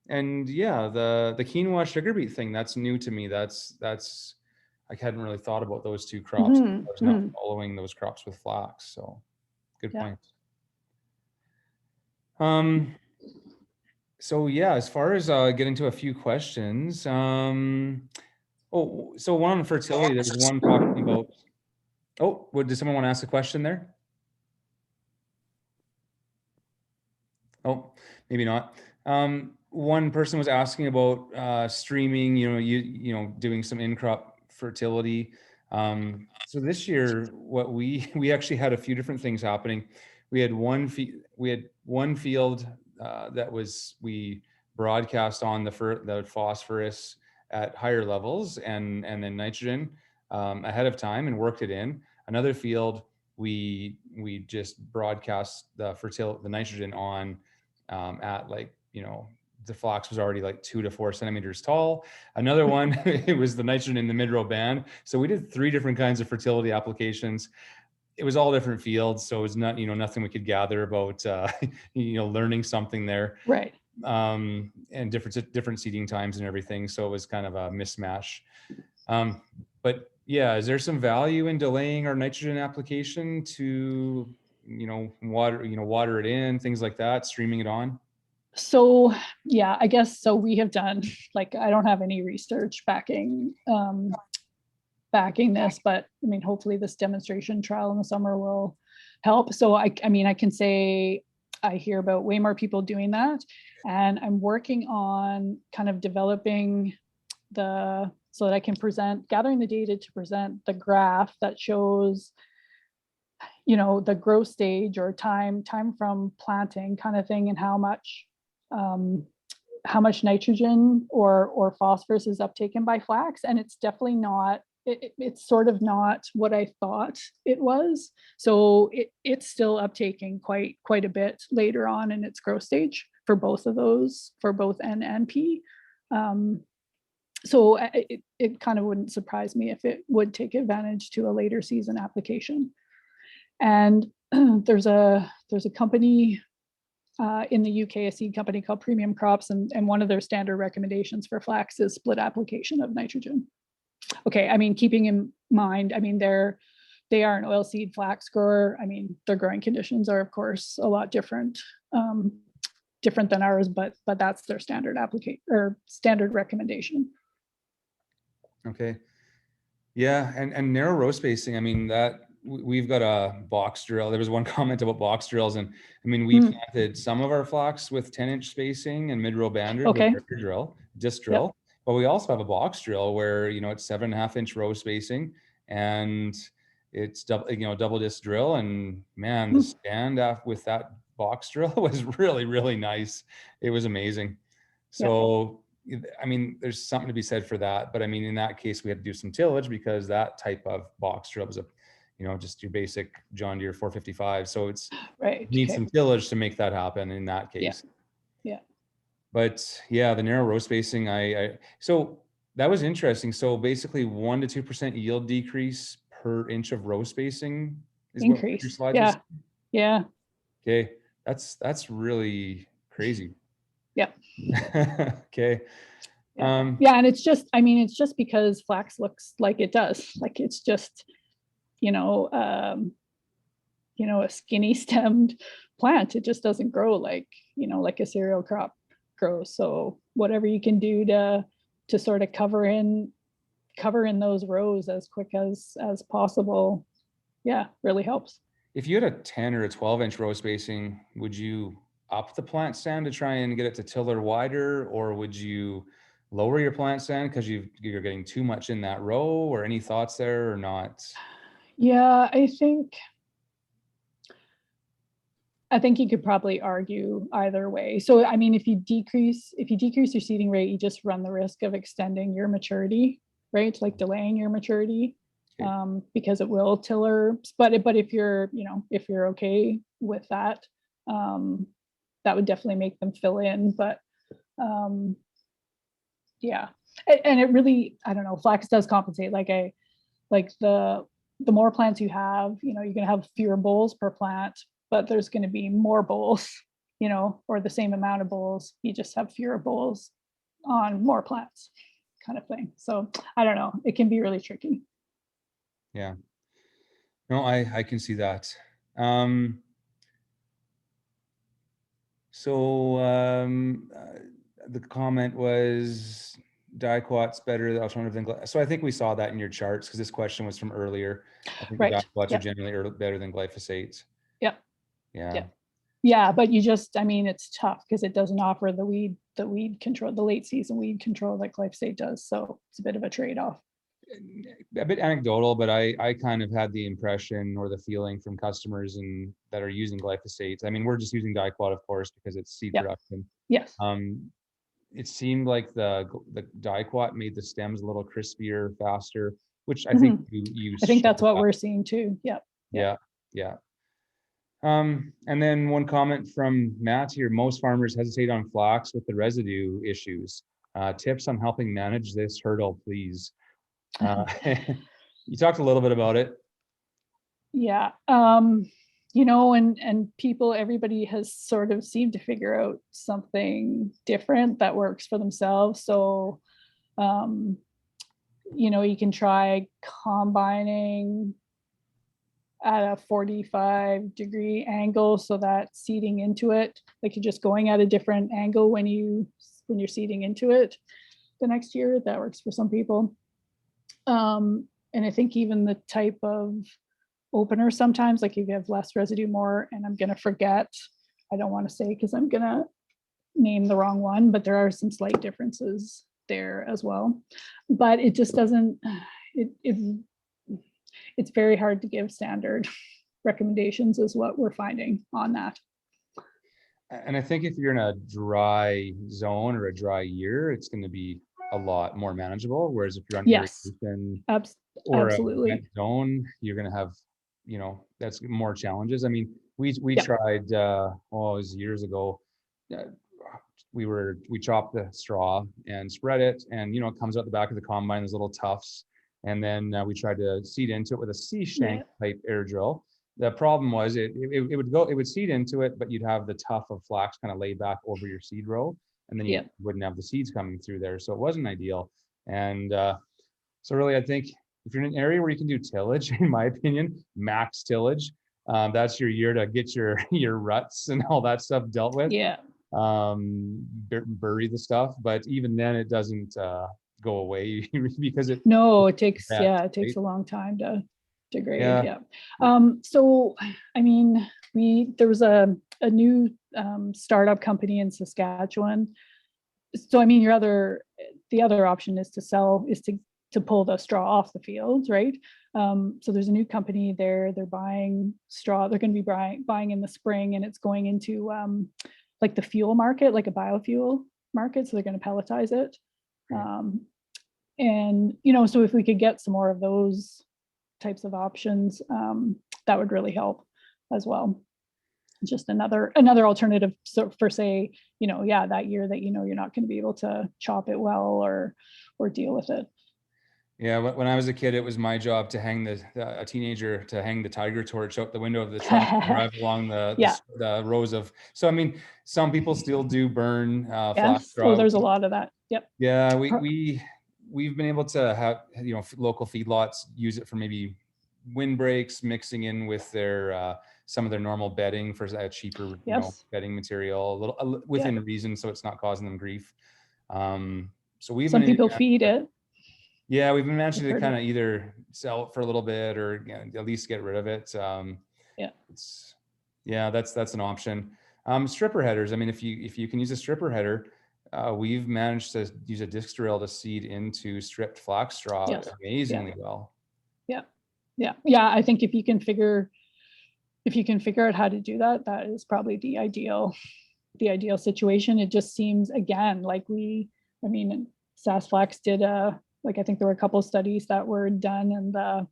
And the quinoa sugar beet thing, that's new to me. That's I hadn't really thought about those two crops. I was not following those crops with flax. So good point. So as far as getting to a few questions, so one on fertility, there's one talking about, did someone want to ask a question there? Oh, maybe not. One person was asking about streaming, doing some in-crop fertility. So this year, what we actually had a few different things happening. We had one field that we broadcast on the phosphorus at higher levels and then nitrogen ahead of time and worked it in. Another field, we just broadcast the nitrogen on at the flax was already like 2 to 4 centimeters tall. Another one, it was the nitrogen in the mid-row band. So we did 3 different kinds of fertility applications. it was all different fields. So it was not, nothing we could gather about, learning something there. Right. And different seeding times and everything. So it was kind of a mismatch. But yeah, is there some value in delaying our nitrogen application to, water it in, things like that, streaming it on? So yeah, I guess so. We have done, like, I don't have any research backing this, but I mean, hopefully this demonstration trial in the summer will help. So I mean, I can say I hear about way more people doing that, and I'm working on kind of developing so that I can gathering the data to present the graph that shows, the growth stage or time from planting kind of thing, and how much nitrogen or phosphorus is uptaken by flax. And it's definitely not, it's sort of not what I thought it was. So it's still uptaking quite a bit later on in its growth stage for both of those, for both N and P. So it kind of wouldn't surprise me if it would take advantage to a later season application. And there's a company in the UK, a seed company called Premium Crops, and one of their standard recommendations for flax is split application of nitrogen. Okay, I mean, keeping in mind, I mean, they are an oilseed flax grower. I mean, their growing conditions are, of course, a lot different than ours, but that's their standard standard recommendation. Okay. Yeah, and narrow row spacing. I mean, that we've got a box drill. There was one comment about box drills, and I mean, we planted some of our flax with 10-inch spacing and mid-row banded with our disc drill. Yep. But we also have a box drill where it's 7.5-inch row spacing, and it's double disc drill. And man, the stand with that box drill was really, really nice. It was amazing. So. Yep. I mean, there's something to be said for that, but I mean, in that case, we had to do some tillage because that type of box drill was just your basic John Deere 455. So it's needs some tillage to make that happen in that case. Yeah. But yeah, the narrow row spacing, so that was interesting. So basically 1 to 2% yield decrease per inch of row spacing is increase. What your slides was. Yeah. Okay. That's really crazy. Yep. Okay. Yeah, and it's just because flax looks like it does. Like it's just, a skinny stemmed plant. It just doesn't grow like a cereal crop grows. So whatever you can do to sort of cover in those rows as quick as possible, yeah, really helps. If you had a 10 or a 12-inch row spacing, would you up the plant stand to try and get it to tiller wider, or would you lower your plant stand because you're getting too much in that row? Or any thoughts there or not? Yeah, I think you could probably argue either way. So I mean, if you decrease your seeding rate, you just run the risk of extending your maturity, right? Like delaying your maturity. Okay. Because it will tiller. But if you're okay with that, that would definitely make them fill in. But yeah, and it really, I don't know, flax does compensate. Like the more plants you have, you're going to have fewer bolls per plant, but there's going to be more bolls, or the same amount of bolls. You just have fewer bolls on more plants, kind of thing. So I don't know. It can be really tricky. Yeah. No, I can see that. The comment was diquat's better alternative than so I think we saw that in your charts because this question was from earlier. I think diquats are generally better than glyphosate. Yep. Yeah. Yeah, but it's tough because it doesn't offer the weed control, the late season weed control that glyphosate does. So it's a bit of a trade-off. A bit anecdotal, but I kind of had the impression or the feeling from customers that are using glyphosate. I mean, we're just using diquat, of course, because it's seed production. Yes. It seemed like the diquat made the stems a little crispier, faster, which I think you I think that's what we're seeing too. Yep. Yeah. And then one comment from Matt here: most farmers hesitate on flax with the residue issues. Tips on helping manage this hurdle, please. You talked a little bit about it. Yeah. And people, everybody has sort of seemed to figure out something different that works for themselves. So, um, you can try combining at a 45-degree angle so that seeding into it, like you're just going at a different angle when you're seeding into it the next year. That works for some people. And I think even the type of opener sometimes, like if you have less residue, more, and I'm gonna forget, I don't want to say because I'm gonna name the wrong one, but there are some slight differences there as well. But it just doesn't, it's very hard to give standard recommendations is what we're finding on that. And I think if you're in a dry zone or a dry year, it's going to be a lot more manageable. Whereas if you're on Yes, irrigation or a wet absolutely. zone, you're going to have, that's more challenges. I mean, we Yeah, tried, it was years ago. Uh, we chopped the straw and spread it, and it comes out the back of the combine, those little tufts. And then we tried to seed into it with a C-shank yeah, type air drill. The problem was it would seed into it, but you'd have the tuft of flax kind of laid back over your seed row, and then you yeah. wouldn't have the seeds coming through there. So it wasn't ideal. And so really, I think if you're in an area where you can do tillage, in my opinion, max tillage, that's your year to get your your ruts and all that stuff dealt with. Yeah. Bury the stuff, but even then it doesn't go away because it No, it takes, that, yeah, it takes right? a long time to degrade. Yeah. Yeah. So I mean, there was a new startup company in Saskatchewan. So I mean, the other option is to pull the straw off the field, right? So there's a new company there. They're buying straw. They're going to be buying in the spring, and it's going into like the fuel market, like a biofuel market. So they're going to pelletize it. Okay. And so if we could get some more of those types of options, that would really help as well. Just another alternative. So for say, yeah, that year that you're not going to be able to chop it well or deal with it. Yeah, when I was a kid, it was my job to hang a teenager to hang the tiger torch out the window of the truck and drive along Yeah. the rows of. So I mean, some people still do burn flax Yes. Oh, straw. there's a lot of that. Yep. Yeah, we've been able to have local feedlots use it for maybe windbreaks, mixing in with their some of their normal bedding for a cheaper Yes. bedding material, Yeah. within reason, so it's not causing them grief. So we've Some been people feed it. yeah, we've been I've managing to heard kind of. of either sell it for a little bit or at least get rid of it. Yeah. It's yeah, that's an option. Stripper headers. I mean, if you can use a stripper header, we've managed to use a disc drill to seed into stripped flax straw Yes. Yeah. amazingly well. Yeah. Yeah. Yeah. I think if you can figure out how to do that, that is probably the ideal situation. It just seems, again, like I mean, SaskFlax did like, I think there were a couple of studies that were done, and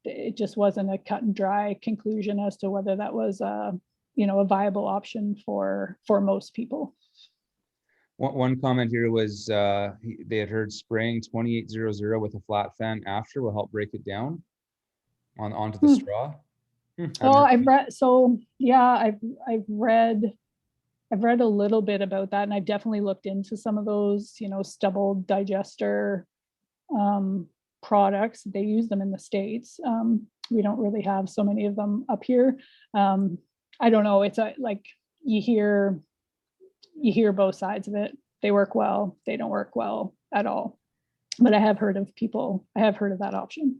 it just wasn't a cut and dry conclusion as to whether that was a viable option for most people. One comment here was they had heard spraying 2800 with a flat fan after will help break it down onto the straw. Oh, Haven't heard I've read, so yeah, I've read a little bit about that, and I've definitely looked into some of those, stubble digester products. They use them in the States. We don't really have so many of them up here. I don't know. It's like you hear both sides of it. They work well. They don't work well at all. But I have heard of that option.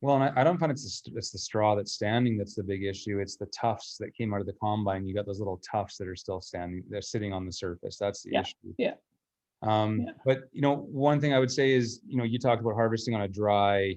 Well, and I don't find it's the straw that's standing that's the big issue. It's the tufts that came out of the combine. You got those little tufts that are still standing. They're sitting on the surface. That's the Yeah. issue. Yeah. Yeah. But one thing I would say is, you talked about harvesting on a dry,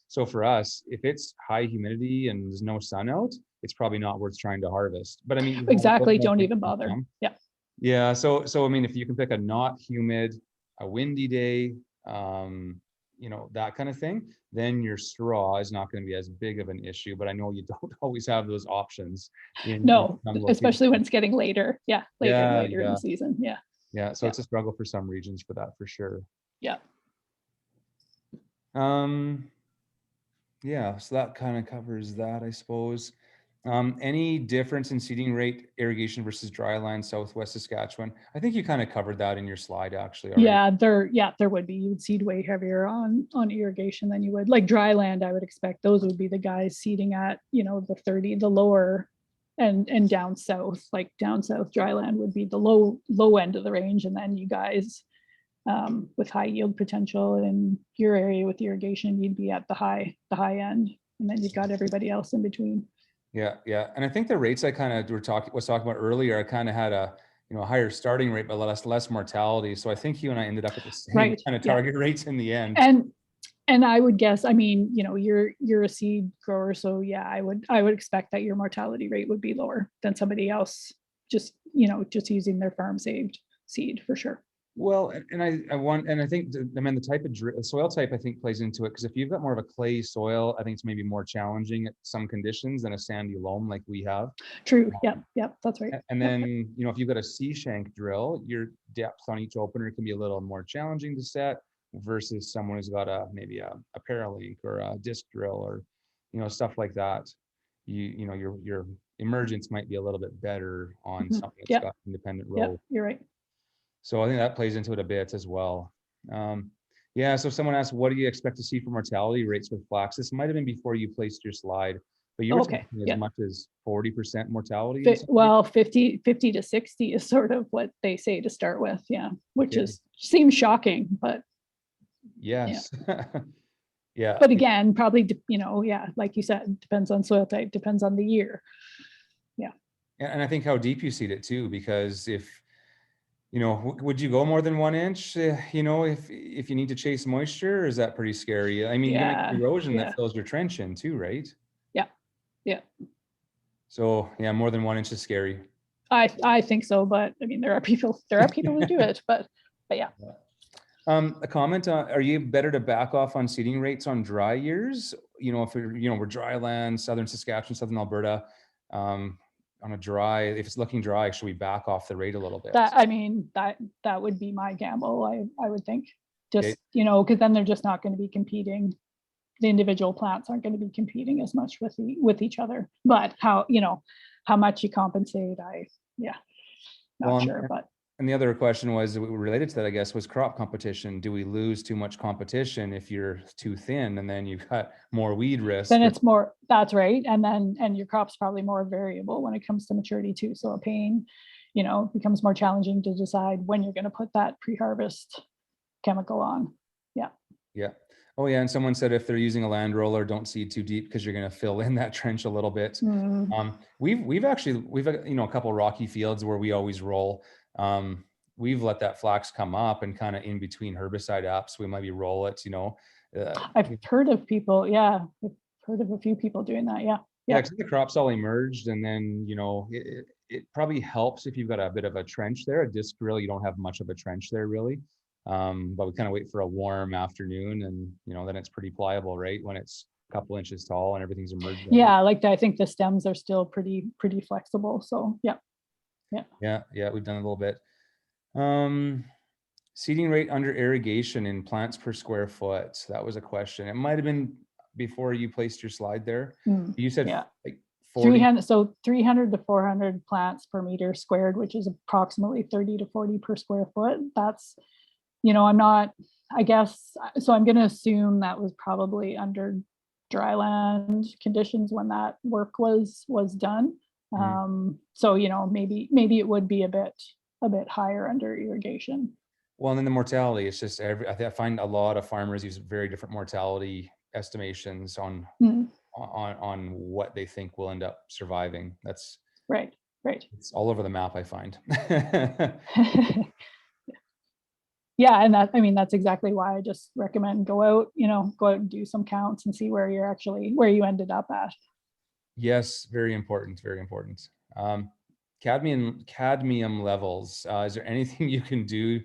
so for us, if it's high humidity and there's no sun out, it's probably not worth trying to harvest. But I mean, Exactly. Don't even bother. Yeah. Yeah. So I mean, if you can pick a not humid, a windy day, that kind of thing, then your straw is not going to be as big of an issue. But I know you don't always have those options in No, some locations. especially when it's getting later. Yeah. Later in the season. Yeah. Yeah. So Yeah. it's a struggle for some regions for that, for sure. Yeah. Um, Yeah, so that kind of covers that, I suppose. Any difference in seeding rate, irrigation versus dry land, Southwest Saskatchewan? I think you kind of covered that in your slide actually already. There would be. You would seed way heavier on irrigation than you would like dry land. I would expect those would be the guys seeding at, the 30, the lower and down south, like down south dry land would be the low end of the range. And then you guys with high yield potential in your area with irrigation, you'd be at the high end. And then you've got everybody else in between. Yeah, yeah. And I think the rates I kind of was talking about earlier, I kind of had a higher starting rate, but less mortality. So I think you and I ended up at the same Right. kind of Yeah. target rates in the end. And I would guess, I mean, you're a seed grower, so yeah, I would expect that your mortality rate would be lower than somebody else just using their farm saved seed for sure. Well, and I think the type of soil type I think plays into it, because if you've got more of a clay soil, I think it's maybe more challenging at some conditions than a sandy loam like we have. True. Yep, that's right. And then, if you've got a C-shank drill, your depth on each opener can be a little more challenging to set versus someone who's got maybe a paralink or a disc drill or, stuff like that. Your emergence might be a little bit better on something that's got independent row. Yep, you're right. So I think that plays into it a bit as well. Yeah, so someone asked, what do you expect to see for mortality rates with flax? This might have been before you placed your slide, but you were talking as much as 40% mortality. Well, 50 to 60 is sort of what they say to start with. Yeah, which seems shocking, but yes. Yeah. But again, probably, like you said, depends on soil type, depends on the year. Yeah. And I think how deep you seed it too, because if, would you go more than 1 inch, if you need to chase moisture, or is that pretty scary? I mean, you're gonna get erosion that fills your trench in too, right? Yeah. So yeah, more than 1 inch is scary. I think so, but I mean, there are people who do it, but yeah. A comment, are you better to back off on seeding rates on dry years? If we're dry land, Southern Saskatchewan, Southern Alberta, on a dry, if it's looking dry, should we back off the rate a little bit? That would be my gamble. I would think just, because then they're just not going to be competing. The individual plants aren't going to be competing as much with each other, but how much you compensate, not sure, but. And the other question was related to that, I guess, was crop competition. Do we lose too much competition if you're too thin and then you've got more weed risk? Then it's more, that's right. And your crop's probably more variable when it comes to maturity too. So a pain, becomes more challenging to decide when you're going to put that pre-harvest chemical on. Yeah. Yeah. Oh yeah. And someone said if they're using a land roller, don't seed too deep because you're going to fill in that trench a little bit. We've got, a couple rocky fields where we always roll. We've let that flax come up and kind of in between herbicide apps, we might be roll it, I've heard of people. I've heard of a few people doing that. Yeah. Because the crop's all emerged, and then, it probably helps if you've got a bit of a trench there. A disc drill, you don't have much of a trench there really. But we kind of wait for a warm afternoon and, then it's pretty pliable, right? When it's a couple inches tall and everything's emerged. Yeah. I think the stems are still pretty flexible. So yeah. We've done a little bit. Seeding rate under irrigation in plants per square foot. That was a question. It might've been before you placed your slide there. You said like 300, so 300 to 400 plants per meter squared, which is approximately 30 to 40 per square foot. That's, I'm not, I guess, so I'm going to assume that was probably under dry land conditions when that work was done. So, maybe it would be a bit higher under irrigation. Well, and then the mortality, it's just I find a lot of farmers use very different mortality estimations on what they think will end up surviving. That's right. It's all over the map, I find. Yeah, and that's exactly why I just recommend go out and do some counts and see where you ended up at. Yes, very important, very important. Cadmium levels. Is there anything you can do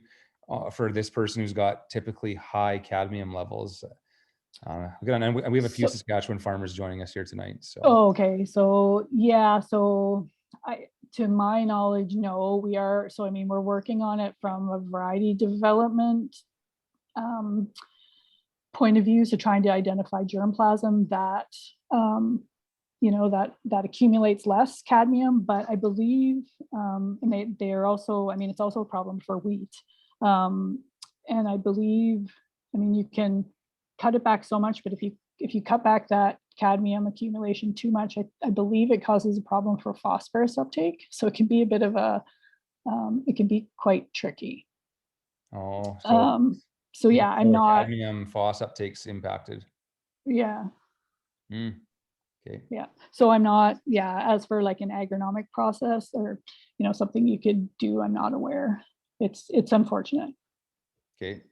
for this person who's got typically high cadmium levels? We have a few Saskatchewan farmers joining us here tonight. So. Oh, okay. So yeah. So to my knowledge, no, we are. So, we're working on it from a variety development point of view, so trying to identify germplasm that that accumulates less cadmium. But I believe, and they are also, I mean, it's also a problem for wheat. And I believe, I mean, you can cut it back so much, but if you cut back that cadmium accumulation too much, I believe it causes a problem for phosphorus uptake. So it can be a bit of a, it can be quite tricky. Oh, so So yeah, I'm not, cadmium phos uptake's impacted. yeah. Okay. Yeah. So I'm not, yeah, as for like an agronomic process or, something you could do, I'm not aware. It's unfortunate. Okay.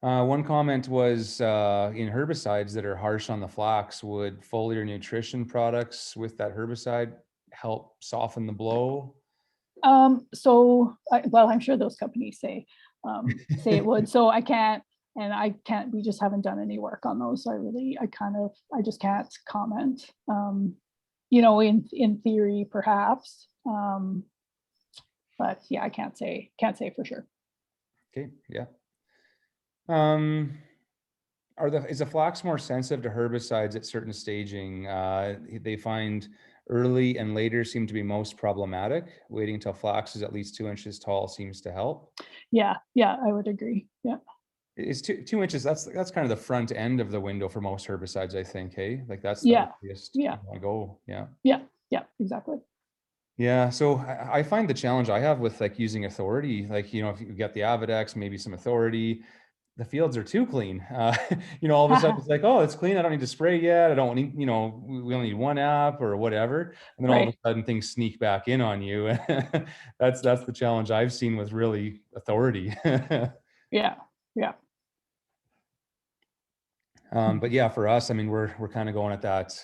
One comment was in herbicides that are harsh on the flax, would foliar nutrition products with that herbicide help soften the blow? Well, I'm sure those companies say it would. So I can't, we just haven't done any work on those. So I just can't comment. In theory, perhaps. But yeah, I can't say for sure. Okay. Yeah. Is the flax more sensitive to herbicides at certain staging? They find early and later seem to be most problematic. Waiting until flax is at least 2 inches tall seems to help. Yeah, I would agree. Yeah. Is 2 inches, that's kind of the front end of the window for most herbicides, I think. Hey, like that's Yeah. the earliest Yeah. you want to go. Yeah. Yeah, exactly. Yeah, so I find the challenge I have with like using authority, like, if you get the Avidex, maybe some authority, the fields are too clean. All of a sudden it's like, oh, it's clean. I don't need to spray yet. I don't need, we only need one app or whatever. And then all of a sudden things sneak back in on you. That's the challenge I've seen with really authority. Yeah. But yeah, for us, I mean, we're kind of going at that,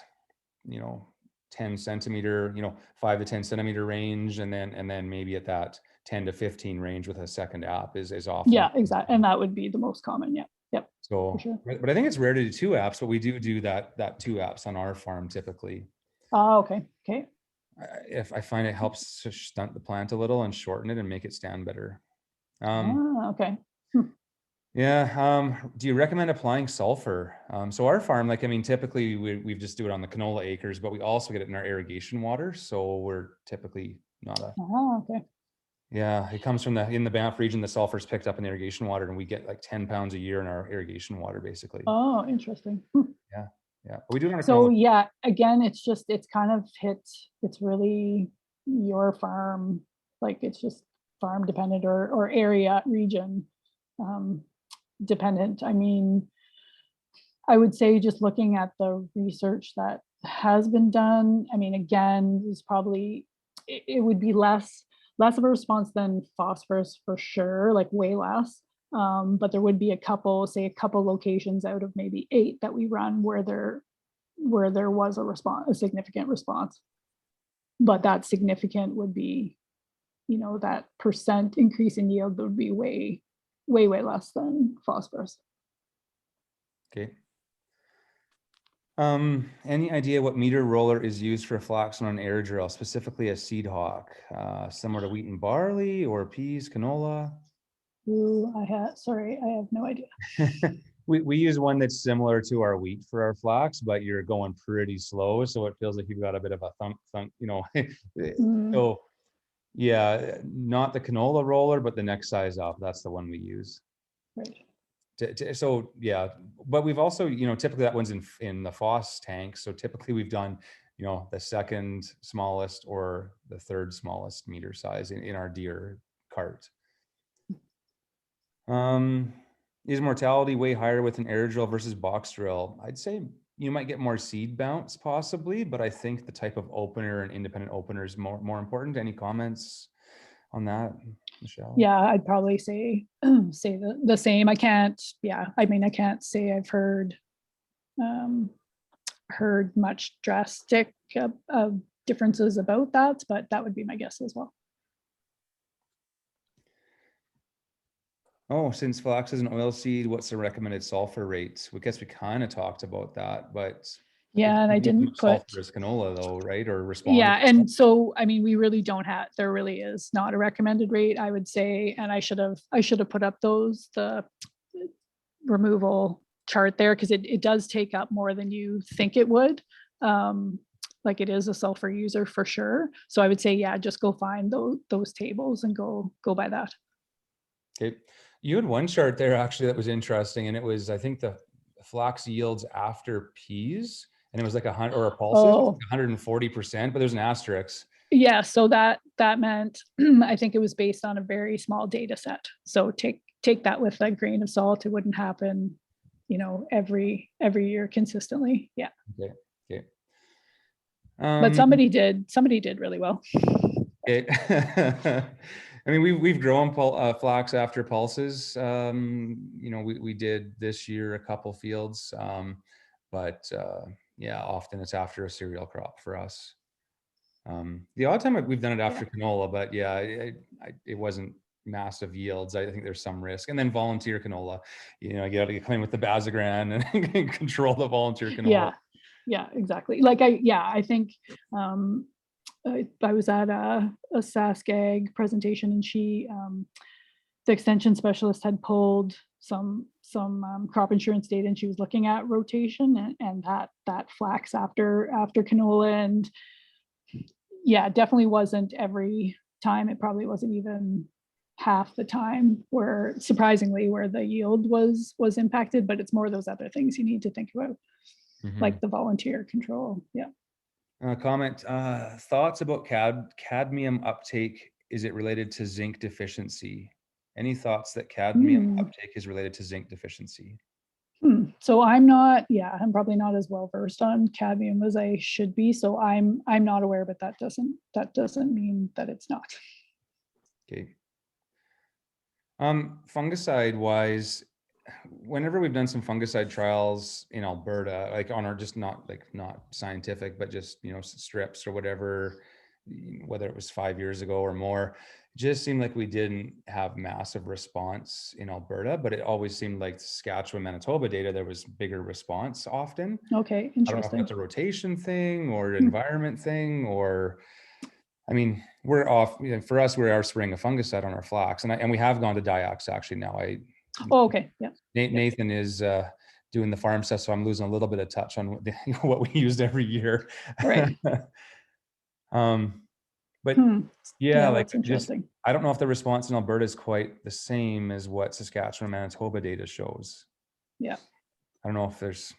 10 centimeter, 5 to 10 centimeter range, and then maybe at that 10 to 15 range with a second app is often. Yeah, exactly. And that would be the most common. Yeah. Yep. So, sure. But I think it's rare to do 2 apps, but we do that 2 apps on our farm typically. Oh, okay. If I find it helps to stunt the plant a little and shorten it and make it stand better. Okay. Yeah. Do you recommend applying sulfur? So our farm, like, I mean, typically we just do it on the canola acres, but we also get it in our irrigation water. So we're typically not a. Oh, okay. Yeah, it comes from in the Banff region, the sulfur's picked up in the irrigation water, and we get like 10 pounds a year in our irrigation water, basically. Oh, interesting. Yeah. But we do it on our So canola. yeah, again, it's kind of it's really your farm, like it's just farm dependent or area region dependent. I mean, I would say just looking at the research that has been done, I mean, again, is probably, it would be less of a response than phosphorus for sure, like way less. But there would be a couple locations out of maybe 8 that we run where there was a significant response. But that significant would be, that percent increase in yield would be way less than phosphorus. Okay. Any idea what meter roller is used for flax on an air drill, specifically a seed hawk, similar to wheat and barley or peas, canola? Ooh, I have no idea. We use one that's similar to our wheat for our flax, but you're going pretty slow, so it feels like you've got a bit of a thunk. So yeah, not the canola roller, but the next size up. That's the one we use. Right. So yeah, but we've also, typically that one's in the phos tank. So typically we've done, the second smallest or the third smallest meter size in our deer cart. Is mortality way higher with an air drill versus box drill? I'd say you might get more seed bounce possibly, but I think the type of opener and independent opener is more important. Any comments on that, Michelle? Yeah, I'd probably say the same. I can't say I've heard much drastic differences about that, but that would be my guess as well. Oh, since flax is an oil seed, what's the recommended sulfur rate? I guess we kind of talked about that, but yeah, and I didn't put sulfurous canola though, right? Or respond. Yeah, and so I mean, we really don't have. There really is not a recommended rate, I would say, and I should have put up the removal chart there because it does take up more than you think it would. Like it is a sulfur user for sure. So I would say, yeah, just go find those tables and go by that. Okay. You had one chart there actually that was interesting, and it was, I think, the flax yields after peas, and it was like 100 or pulses, Oh, 140%, but there's an asterisk. yeah. So that meant I think it was based on a very small data set. So take that with a grain of salt. It wouldn't happen, every year consistently. Yeah. Okay. Okay. But somebody did really well. Okay. I mean, we've grown flax after pulses. We did this year a couple fields, but yeah, often it's after a cereal crop for us. The odd time we've done it after canola, but yeah, it wasn't massive yields. I think there's some risk. And then volunteer canola, you got to come in with the Bazagran and control the volunteer canola. Yeah, exactly. Like I think I was at a SaskAg presentation, and the extension specialist had pulled some crop insurance data, and she was looking at rotation and that flax after canola, and yeah, it definitely wasn't every time. It probably wasn't even half the time where, surprisingly, where the yield was impacted, but it's more those other things you need to think about, like the volunteer control. Yeah. Comment, thoughts about cadmium uptake. Is it related to zinc deficiency? Any thoughts that cadmium uptake is related to zinc deficiency? So I'm probably not as well versed on cadmium as I should be. So I'm not aware, but that doesn't mean that it's not. Okay. Fungicide wise, whenever we've done some fungicide trials in Alberta, like on our, just not scientific, but just, strips or whatever, whether it was 5 years ago or more, it just seemed like we didn't have massive response in Alberta, but it always seemed like Saskatchewan, Manitoba data, there was bigger response often. Okay, I don't know if that's a rotation thing or environment thing, or, I mean, we're off, for us, we are spraying a fungicide on our flax, and we have gone to Diox actually now. Okay. Yeah. Nathan is doing the farm stuff, so I'm losing a little bit of touch on what we used every year. Right. But yeah, like, that's interesting. I don't know if the response in Alberta is quite the same as what Saskatchewan, Manitoba data shows. Yeah. I don't know if there's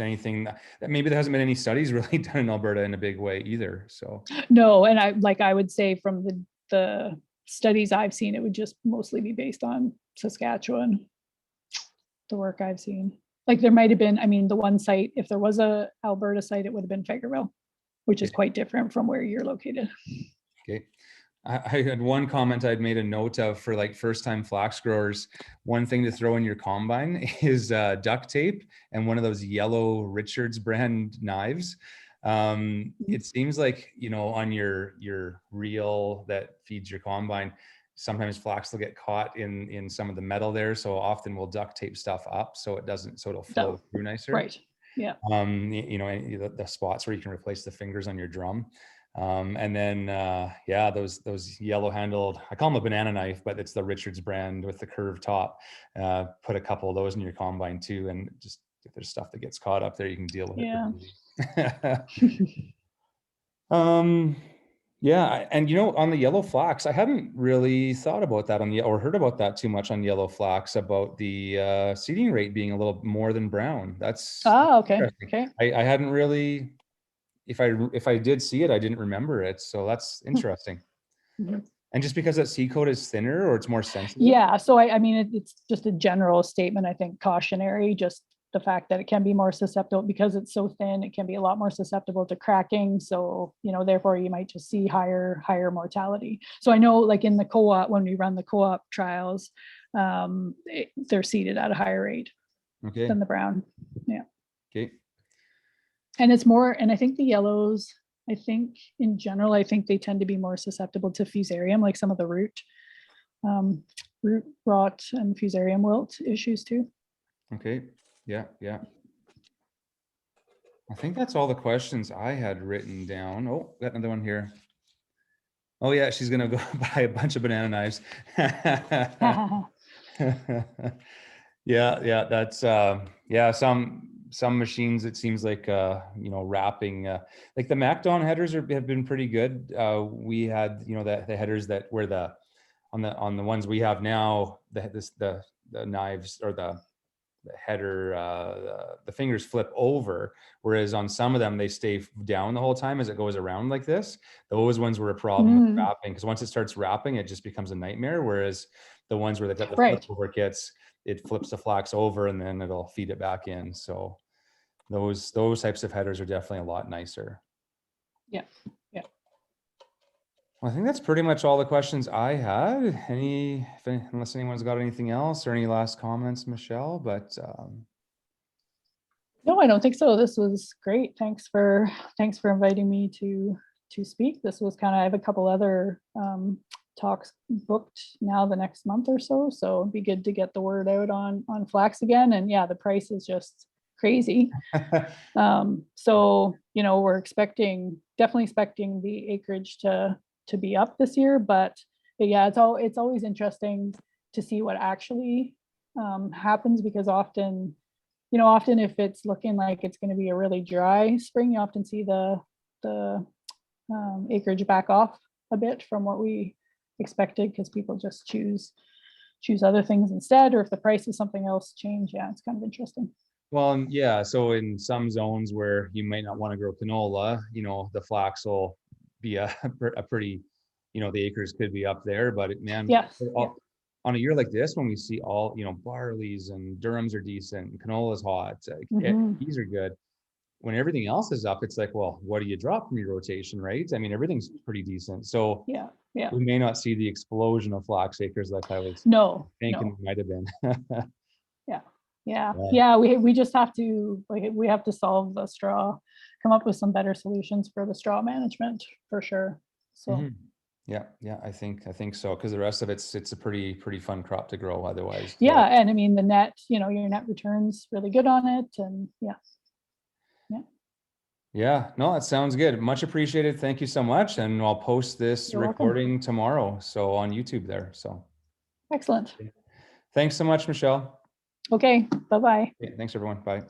anything that maybe there hasn't been any studies really done in Alberta in a big way either. So no, and I would say from the studies I've seen, it would just mostly be based on Saskatchewan. The work I've seen, like there might have been, I mean, the one site, if there was a Alberta site, it would have been Fagerville, which is quite different from where you're located. Okay. I had one comment I'd made a note of for like first time flax growers. One thing to throw in your combine is duct tape and one of those yellow Richards brand knives. It seems like, on your reel that feeds your combine, sometimes flax will get caught in some of the metal there. So often we'll duct tape stuff up so it'll flow through nicer. Right. Yeah. The spots where you can replace the fingers on your drum. And then, those yellow handled, I call them a banana knife, but it's the Richards brand with the curved top. Put a couple of those in your combine too. And just, if there's stuff that gets caught up there, you can deal with it. And on the yellow flax, I hadn't really thought about that or heard about that too much on yellow flax, about the seeding rate being a little more than brown. That's okay. I hadn't really, if I did see it, I didn't remember it. So that's interesting. And just because that seed coat is thinner or it's more sensitive? Yeah. So I mean, it's just a general statement, I think, cautionary, just the fact that it can be more susceptible because it's so thin, it can be a lot more susceptible to cracking. So, therefore you might just see higher mortality. So I know, like in the co-op, when we run the co-op trials, they're seeded at a higher rate than the brown. Yeah. Okay. And it's more, and I think the yellows, I think in general, I think they tend to be more susceptible to fusarium, like some of the root rot and fusarium wilt issues too. Okay. Yeah. I think that's all the questions I had written down. Oh, got another one here. Oh yeah, she's gonna go buy a bunch of banana knives. Yeah, that's yeah, some machines it seems like wrapping like the MacDon headers have been pretty good. We had the headers that were the on the ones we have now, the knives or the header, the fingers flip over, whereas on some of them they stay down the whole time as it goes around like this. Those ones were a problem with Mm, wrapping, because once it starts wrapping, it just becomes a nightmare. Whereas the ones where they've got the flip right. over kits, it flips the flax over and then it'll feed it back in. So those types of headers are definitely a lot nicer. Yeah. Yeah. Well, I think that's pretty much all the questions I had. Unless anyone's got anything else or any last comments, Michelle, but No, I don't think so. This was great. Thanks for inviting me to speak. This was kind of, I have a couple other talks booked now the next month or so. So it'd be good to get the word out on flax again. And yeah, the price is just crazy. So we're definitely expecting the acreage to be up this year, but yeah, it's always interesting to see what actually happens, because often if it's looking like it's going to be a really dry spring, you often see the acreage back off a bit from what we expected, because people just choose other things instead, or if the price is something else change. Yeah, it's kind of interesting. well, yeah. So in some zones where you might not want to grow canola, the flax will be a pretty, the acres could be up there, but man, Yes. Yeah. On a year like this, when we see all, barleys and Durhams are decent, and canola's hot, Hmm. these are good. When everything else is up, it's like, well, what do you drop from your rotation, right? I mean, everything's pretty decent. So Yeah. Yeah. we may not see the explosion of flax acres like I was No. thinking No. it might have been. Yeah. Yeah. Yeah. Yeah. We just have to, we have to solve the straw, come up with some better solutions for the straw management for sure. So Mhm. Yeah, I think so, because the rest of it's a pretty fun crop to grow otherwise. yeah, So and I mean the net, your net returns really good on it, and yeah. Yeah. yeah, no, that sounds good. Much appreciated. Thank you so much, and I'll post this You're welcome. recording tomorrow, so on YouTube there. So Excellent. thanks so much, Michelle. Okay. Bye-bye. Okay, thanks everyone. Bye.